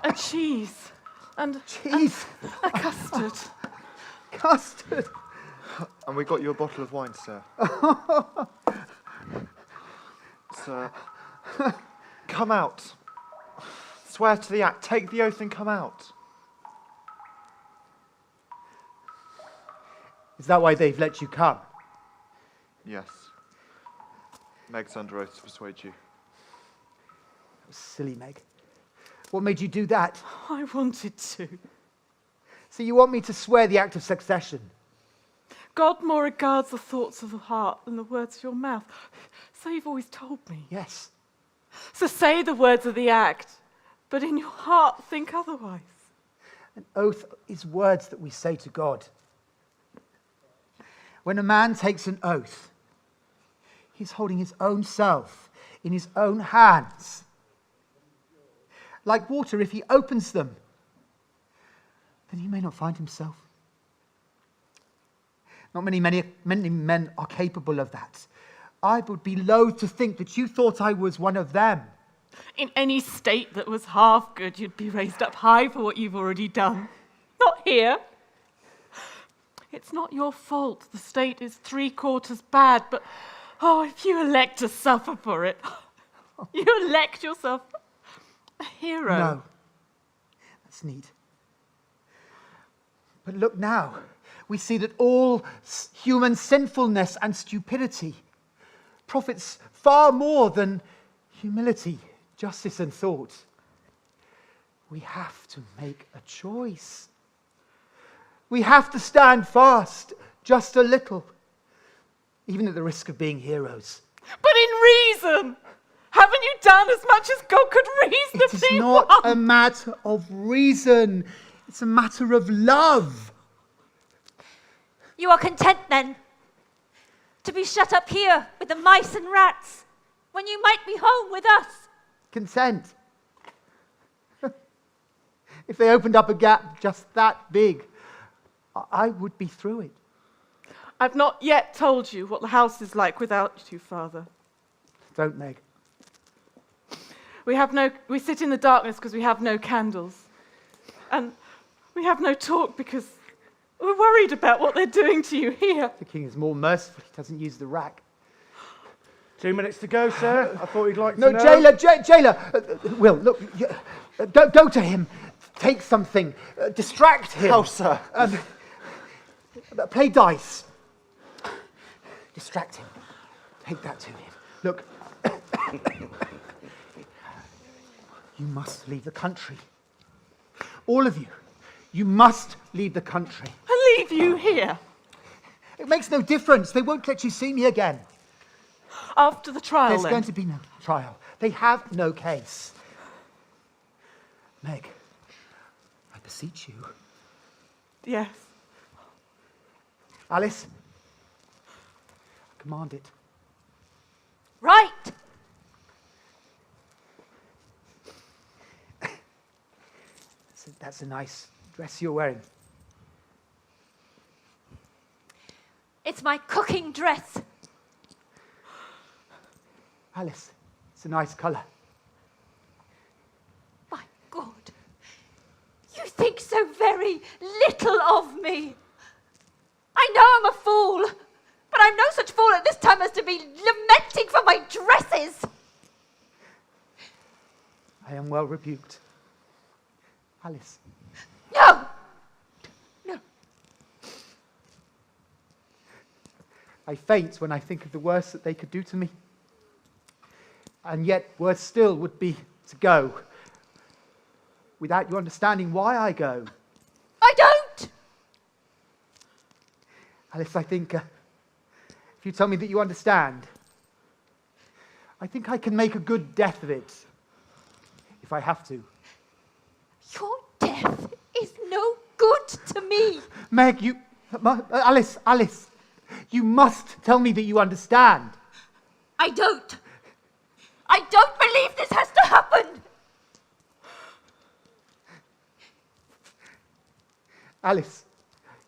A cheese. And cheese. A custard. Custard. And we got you a bottle of wine, sir. Sir, come out. Swear to the act. Take the oath and come out. Is that why they've let you come? Yes. Meg's under oath to persuade you. That was silly, Meg. What made you do that? I wanted to. So you want me to swear the act of succession? God more regards the thoughts of the heart than the words of your mouth. So you've always told me. Yes. So say the words of the act, but in your heart think otherwise. An oath is words that we say to God. When a man takes an oath, he's holding his own self in his own hands. Like water, if he opens them, then he may not find himself. Not many men are capable of that. I would be loath to think that you thought I was one of them. In any state that was half good, you'd be raised up high for what you've already done. Not here. It's not your fault the state is 3/4 bad, but if you elect to suffer for it, you elect yourself a hero. No. That's neat. But look now. We see that all human sinfulness and stupidity profits far more than humility, justice, and thought. We have to make a choice. We have to stand fast just a little, even at the risk of being heroes. But in reason! Haven't you done as much as God could reasonably It is not a matter of reason. It's a matter of love. You are content, then, to be shut up here with the mice and rats, when you might be home with us? Consent. If they opened up a gap just that big, I would be through it. I've not yet told you what the house is like without you, Father. Don't, Meg. We sit in the darkness because we have no candles. And we have no talk because we're worried about what they're doing to you here. The king is more merciful. He doesn't use the rack. 2 minutes to go, sir. I thought you'd like No, to know. jailer. Will, look. Go to him. Take something. Distract him. How, sir? Play dice. Distract him. Take that to him. Look. You must leave the country. All of you. You must leave the country. And leave you here? It makes no difference. They won't let you see me again. After the trial, There's then? going to be no trial. They have no case. Meg, I beseech you. Yes. Alice, I command it. Right. That's a nice dress you're wearing. It's my cooking dress. Alice, it's a nice colour. My God. You think so very little of me. I know I'm a fool, but I'm no such fool at this time as to be lamenting for my dresses. I am well rebuked. Alice. No! I faint when I think of the worst that they could do to me. And yet, worse still would be to go without you understanding why I go. I don't! Alice, I think if you tell me that you understand, I think I can make a good death of it, if I have to. Your death is no good to me. Meg, Alice, you must tell me that you understand. I don't. I don't believe this has to happen. Alice,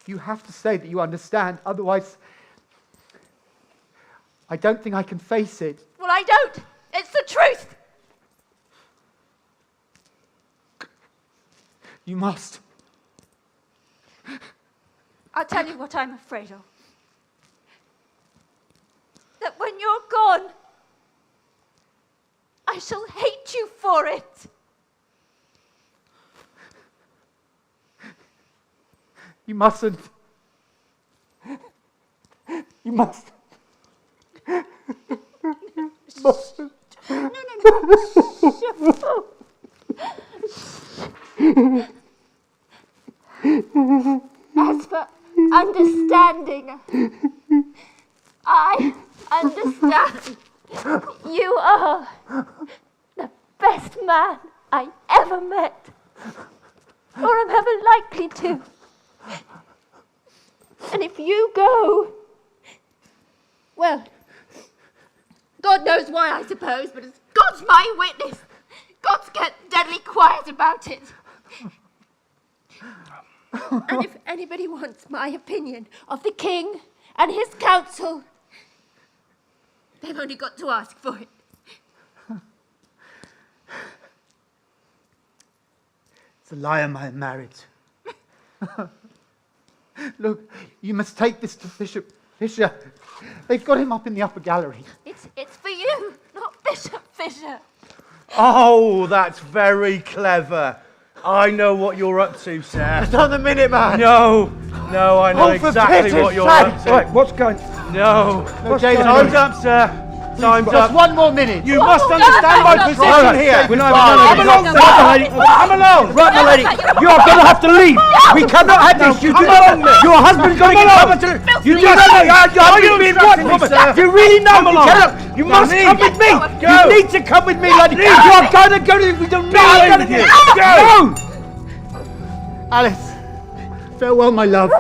you have to say that you understand, otherwise I don't think I can face it. Well, I don't. It's the truth. You must. I'll tell you what I'm afraid of. That when you're gone, I shall hate you for it. You mustn't. You must. Mustn't. As for understanding, I understand. You are the best man I ever met, or am ever likely to. And if you go, well, God knows why, I suppose, but as God's my witness, God's kept deadly quiet about it. And if anybody wants my opinion of the king and his council, they've only got to ask for it. It's a liar man married. Look, you must take this to Bishop Fisher. They've got him up in the upper gallery. It's for you, not Bishop Fisher. Oh, that's very clever. I know what you're up to, sir. It's on the minute, man. No, I know exactly what you're up to. Right, what's going? No. Time's up, sir. Time's Just up. one more minute. You must understand my position here. We're not Come along, sir. Come along. Right, my lady. You are going to have to leave. We cannot have this. You come along, miss. Your husband's going to get covered to... You just... You're being watched, woman. You really know you cannot... You must come with me. You need to come with me, lady. You are going to go to... We don't know how to do. Go! Alice, farewell, my love.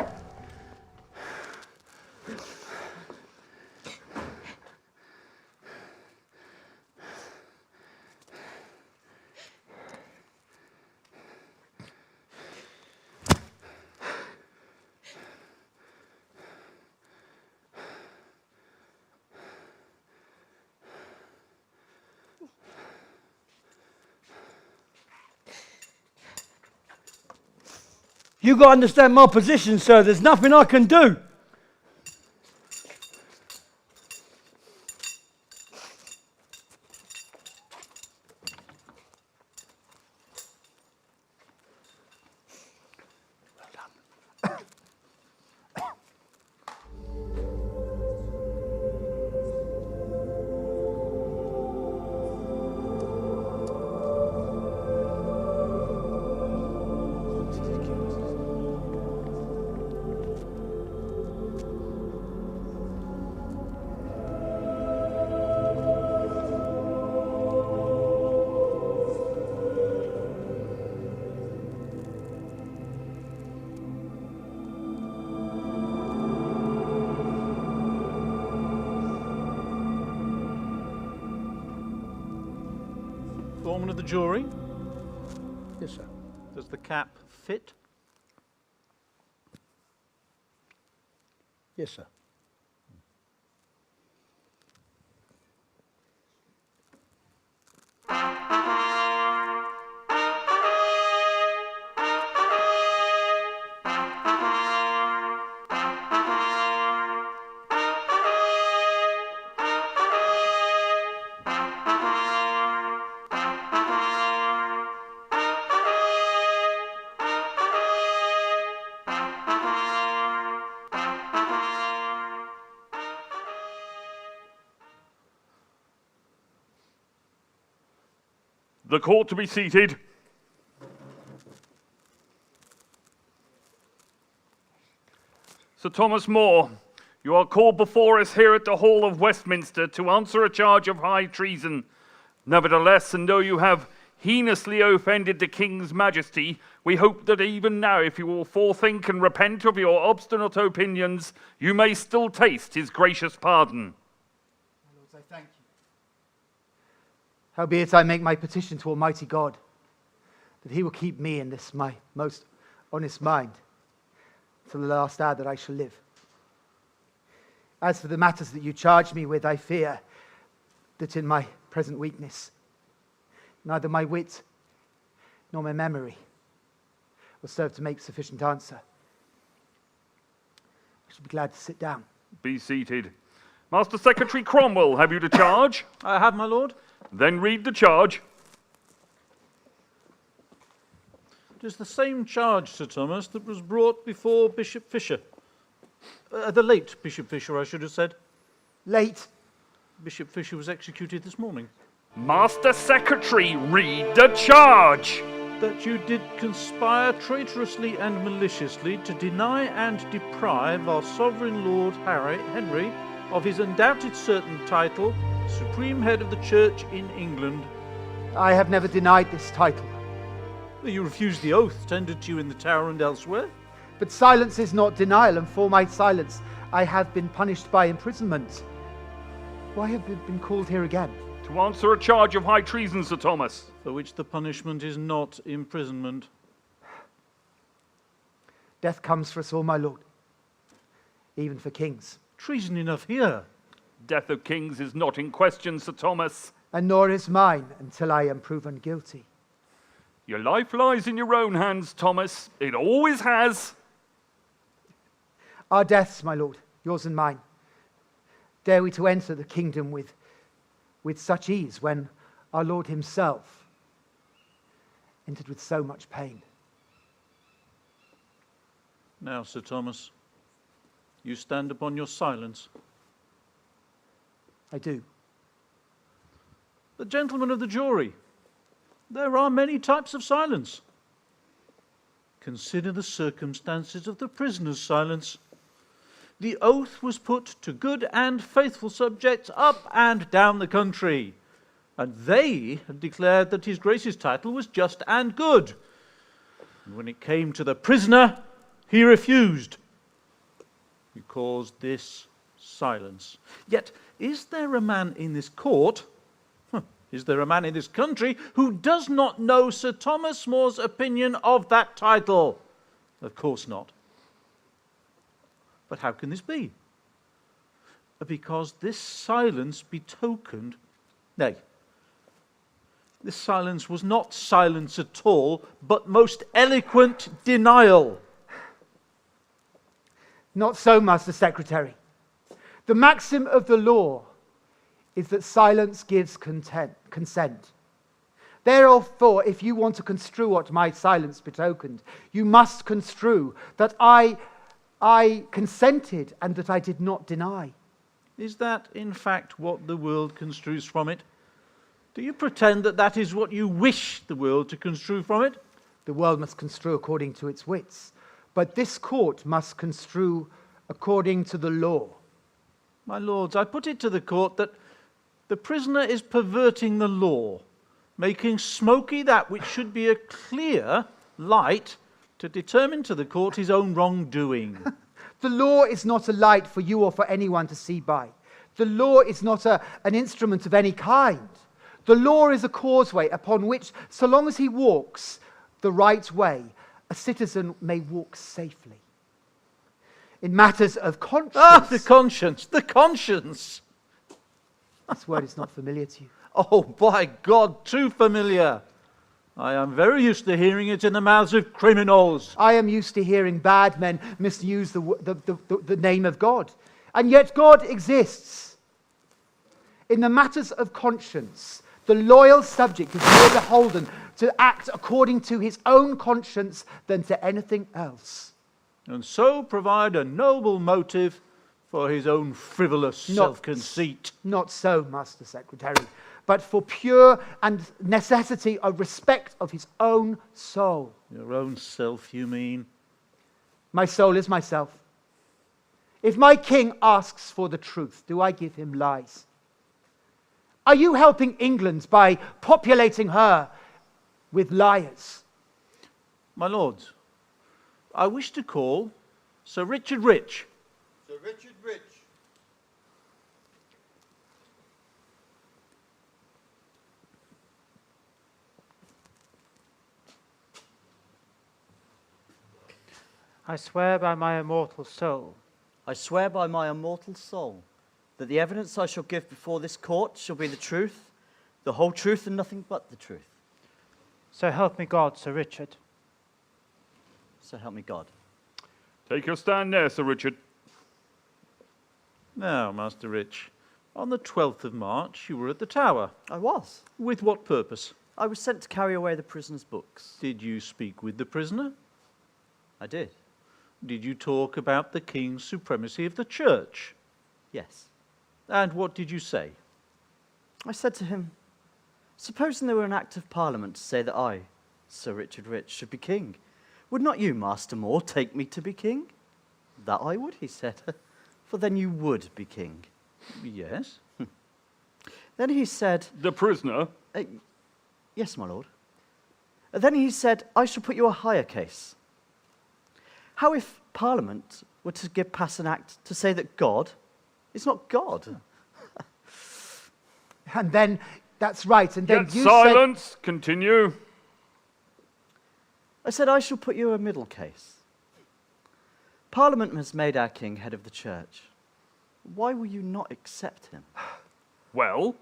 You got to understand my position, sir. There's nothing I can do. Foreman of the jury, Yes, sir. does the cap fit? Yes, sir. The court to be seated. Sir Thomas More, you are called before us here at the Hall of Westminster to answer a charge of high treason. Nevertheless, and though you have heinously offended the King's Majesty, we hope that even now, if you will forethink and repent of your obstinate opinions, you may still taste his gracious pardon. My lords, I thank you. Howbeit I make my petition to Almighty God, that he will keep me in this my most honest mind, till the last hour that I shall live. As for the matters that you charge me with, I fear that in my present weakness, neither my wit nor my memory will serve to make sufficient answer. I shall be glad to sit down. Be seated. Master Secretary Cromwell, have you the charge? I have, my lord. Then read the charge. It is the same charge, Sir Thomas, that was brought before Bishop Fisher. The late Bishop Fisher, I should have said. Late? Bishop Fisher was executed this morning. Master Secretary, read the charge. That you did conspire traitorously and maliciously to deny and deprive our sovereign Lord Henry of his undoubted certain title, Supreme Head of the Church in England. I have never denied this title. You refused the oath tendered to you in the Tower and elsewhere. But silence is not denial, and for my silence I have been punished by imprisonment. Why have you been called here again? To answer a charge of high treason, Sir Thomas. For which the punishment is not imprisonment. Death comes for us all, my lord, even for kings. Treason enough here. Death of kings is not in question, Sir Thomas. And nor is mine until I am proven guilty. Your life lies in your own hands, Thomas. It always has. Our deaths, my lord, yours and mine. Dare we to enter the kingdom with such ease when our Lord himself entered with so much pain? Now, Sir Thomas, you stand upon your silence. I do. The gentlemen of the jury, there are many types of silence. Consider the circumstances of the prisoner's silence. The oath was put to good and faithful subjects up and down the country, and they had declared that his Grace's title was just and good. And when it came to the prisoner, he refused. He caused this silence. Yet, is there a man in this court, is there a man in this country who does not know Sir Thomas More's opinion of that title? Of course not. But how can this be? Because this silence betokened, nay, this silence was not silence at all, but most eloquent denial. Not so, Master Secretary. The maxim of the law is that silence gives consent. Therefore, if you want to construe what my silence betokened, you must construe that I consented and that I did not deny. Is that, in fact, what the world construes from it? Do you pretend that that is what you wish the world to construe from it? The world must construe according to its wits, but this court must construe according to the law. My lords, I put it to the court that the prisoner is perverting the law, making smoky that which should be a clear light to determine to the court his own wrongdoing. The law is not a light for you or for anyone to see by. The law is not an instrument of any kind. The law is a causeway upon which, so long as he walks the right way, a citizen may walk safely. In matters of conscience... Ah, the conscience, the conscience! This word is not familiar to you. Oh, by God, too familiar. I am very used to hearing it in the mouths of criminals. I am used to hearing bad men misuse the name of God. And yet God exists. In the matters of conscience, the loyal subject is more beholden to act according to his own conscience than to anything else. And so provide a noble motive for his own frivolous self-conceit. Not so, Master Secretary. but for pure and necessity of respect of his own soul. Your own self, you mean? My soul is myself. If my king asks for the truth, do I give him lies? Are you helping England by populating her with liars? My lords, I wish to call Sir Richard Rich. Sir Richard Rich. I swear by my immortal soul. I swear by my immortal soul that the evidence I shall give before this court shall be the truth, the whole truth, and nothing but the truth. So help me God, Sir Richard. So help me God. Take your stand there, Sir Richard. Now, Master Rich, on the 12th of March, you were at the Tower. I was. With what purpose? I was sent to carry away the prisoner's books. Did you speak with the prisoner? I did. Did you talk about the king's supremacy of the church? Yes. And what did you say? I said to him, supposing there were an act of parliament to say that I, Sir Richard Rich, should be king, would not you, Master Moore, take me to be king? That I would, he said, for then you would be king. Yes. Then he said... The prisoner? Yes, my lord. Then he said, I shall put you a higher case. How if Parliament were to pass an act to say that God is not God? And then, that's right, and then Get you silence! said... Continue. I said, I shall put you a middle case. Parliament has made our king head of the church. Why will you not accept him? Well?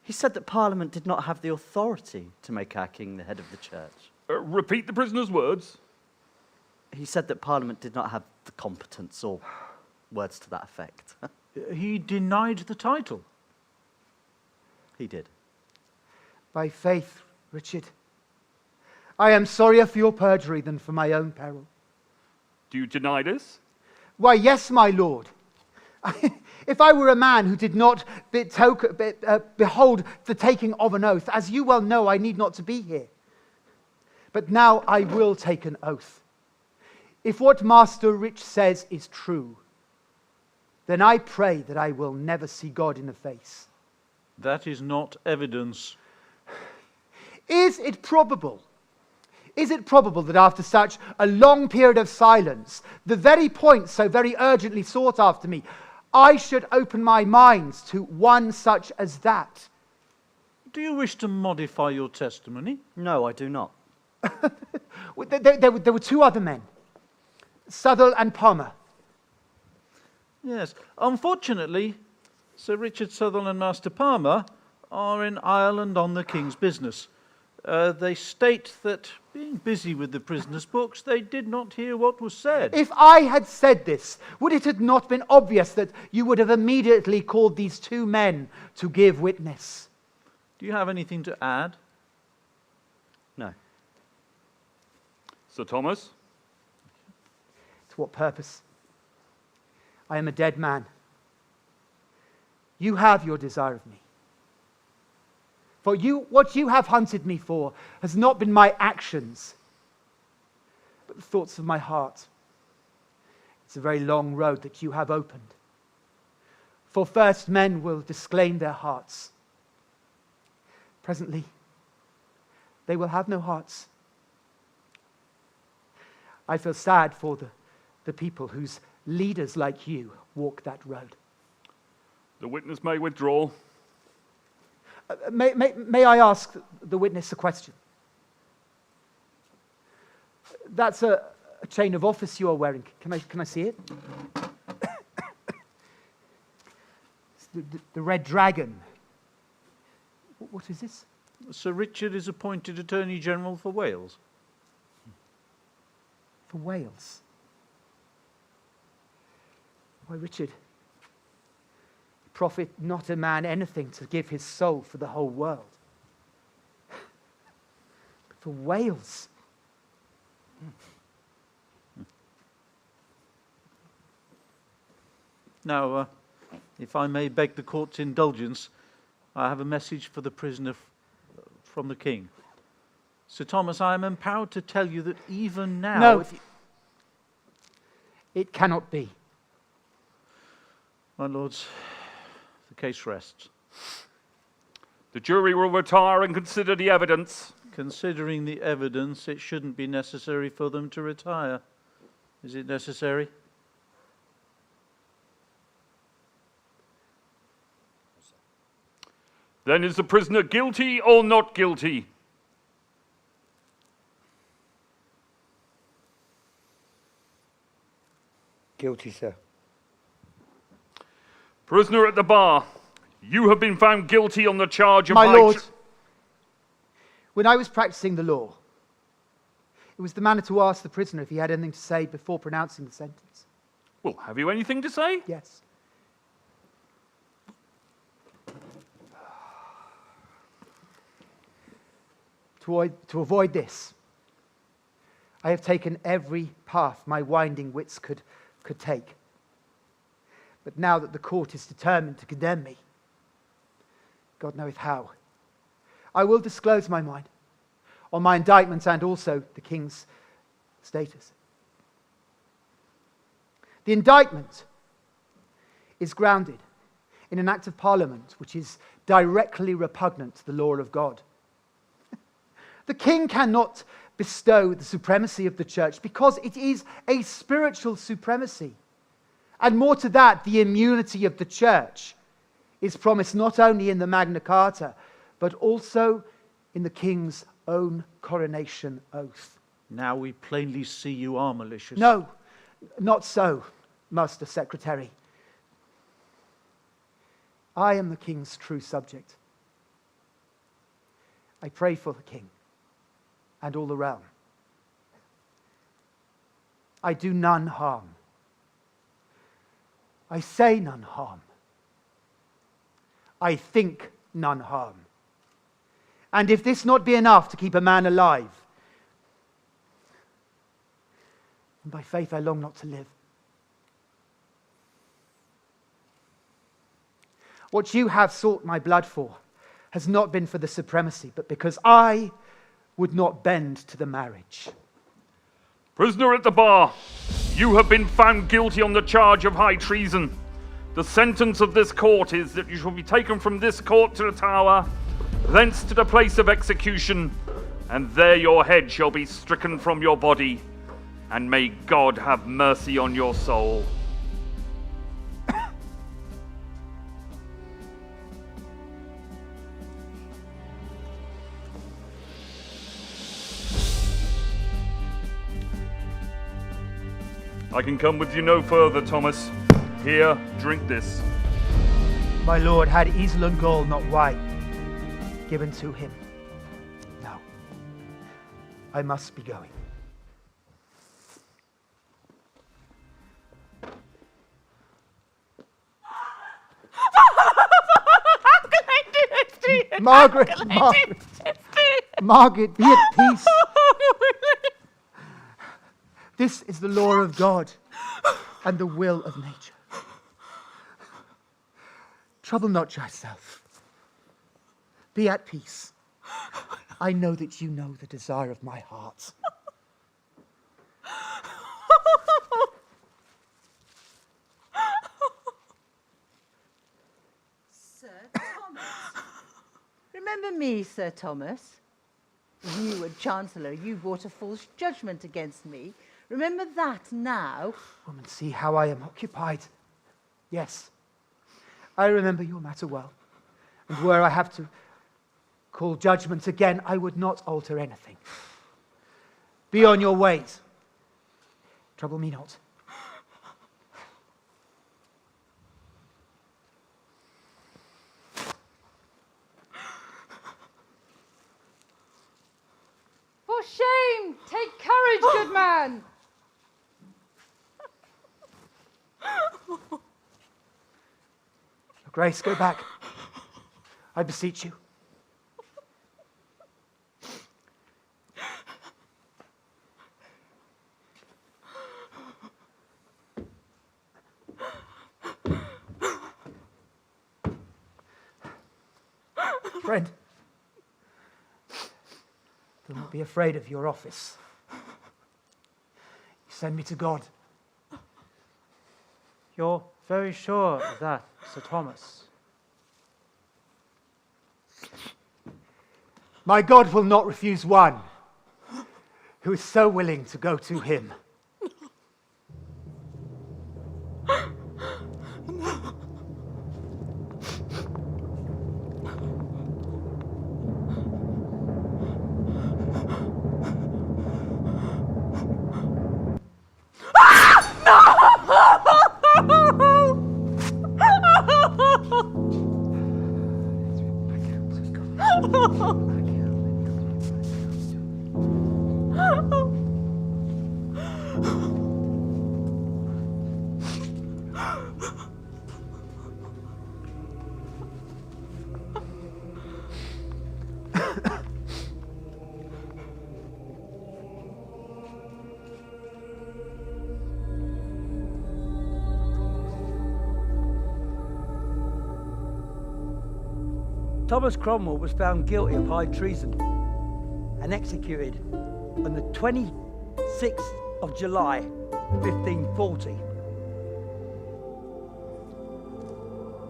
He said that Parliament did not have the authority to make our king the head of the church. Repeat the prisoner's words. He said that Parliament did not have the competence, or words to that effect. He denied the title. He did. By faith, Richard, I am sorrier for your perjury than for my own peril. Do you deny this? Why, yes, my lord. If I were a man who did not behold the taking of an oath, as you well know, I need not to be here. But now I will take an oath. If what Master Rich says is true, then I pray that I will never see God in the face. That is not evidence. Is it probable that after such a long period of silence, the very point so very urgently sought after me, I should open my mind to one such as that? Do you wish to modify your testimony? No, I do not. There were two other men, Southwell and Palmer. Yes. Unfortunately, Sir Richard Southwell and Master Palmer are in Ireland on the king's business. They state that, being busy with the prisoner's books, they did not hear what was said. If I had said this, would it have not been obvious that you would have immediately called these two men to give witness? Do you have anything to add? No. Sir Thomas? To what purpose? I am a dead man. You have your desire of me. For what you have hunted me for has not been my actions, but the thoughts of my heart. It's a very long road that you have opened. For first men will disclaim their hearts. Presently, they will have no hearts. I feel sad for the people whose leaders like you walk that road. The witness may withdraw. May I ask the witness a question? That's a chain of office you are wearing. Can I see it? The Red Dragon. What is this? Sir Richard is appointed Attorney General for Wales. For Wales? Why, Richard, profit not a man anything to give his soul for the whole world. But for Wales? Now, if I may beg the court's indulgence, I have a message for the prisoner from the king. Sir Thomas, I am empowered to tell you that even now... No. It cannot be. My lords, the case rests. The jury will retire and consider the evidence. Considering the evidence, it shouldn't be necessary for them to retire. Is it necessary? Then is the prisoner guilty or not guilty? Guilty, sir. Prisoner at the bar, you have been found guilty on the charge of My high lord, when I was practicing the law, it was the manner to ask the prisoner if he had anything to say before pronouncing the sentence. Well, have you anything to say? Yes. To avoid this, I have taken every path my winding wits could take. But now that the court is determined to condemn me, God knoweth how, I will disclose my mind on my indictment and also the king's status. The indictment is grounded in an act of parliament which is directly repugnant to the law of God. The king cannot bestow the supremacy of the church because it is a spiritual supremacy. And more to that, the immunity of the church is promised not only in the Magna Carta, but also in the king's own coronation oath. Now we plainly see you are malicious. No, not so, Master Secretary. I am the king's true subject. I pray for the king and all the realm. I do none harm. I say none harm. I think none harm. And if this not be enough to keep a man alive, and by faith I long not to live. What you have sought my blood for has not been for the supremacy, but because I would not bend to the marriage. Prisoner at the bar, you have been found guilty on the charge of high treason. The sentence of this court is that you shall be taken from this court to the tower, thence to the place of execution, and there your head shall be stricken from your body, and may God have mercy on your soul. I can come with you no further, Thomas. Here, drink this. My lord, had Iselan Gaul not wine given to him. No, I must be going. How can I do this to you? Margaret, How can I do Margaret, this to you? Margaret, be at peace. This is the law of God and the will of nature. Trouble not thyself. Be at peace. I know that you know the desire of my heart. Sir Thomas. Remember me, Sir Thomas? You were Chancellor. You brought a false judgment against me. Remember that now? Woman, see how I am occupied. Yes, I remember your matter well. And were I have to call judgment again, I would not alter anything. Be on your ways. Trouble me not. For shame! Take courage, good man! Your Grace, go back. I beseech you. Friend, do not be afraid of your office. You send me to God. You're very sure of that, Sir Thomas? My God will not refuse one who is so willing to go to him. Thomas Cromwell was found guilty of high treason and executed on the 26th of July, 1540.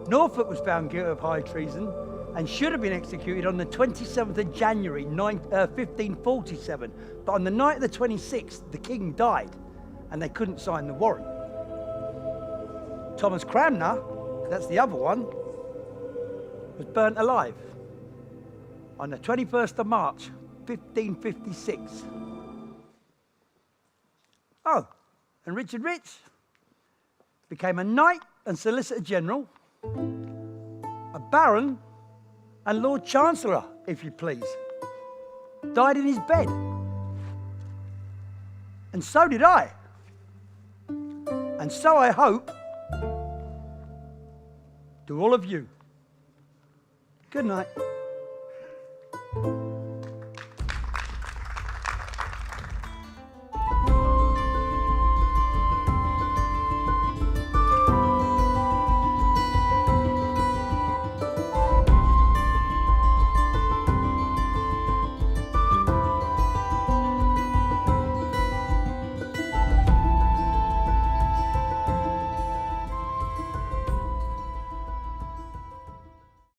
Norfolk was found guilty of high treason and should have been executed on the 27th of January, 1547. But on the night of the 26th, the king died and they couldn't sign the warrant. Thomas Cranmer, that's the other one, was burnt alive on the 21st of March, 1556. Oh, and Richard Rich became a knight and solicitor general, a baron and Lord Chancellor, if you please. Died in his bed. And so did I. And so I hope do all of you. Good night.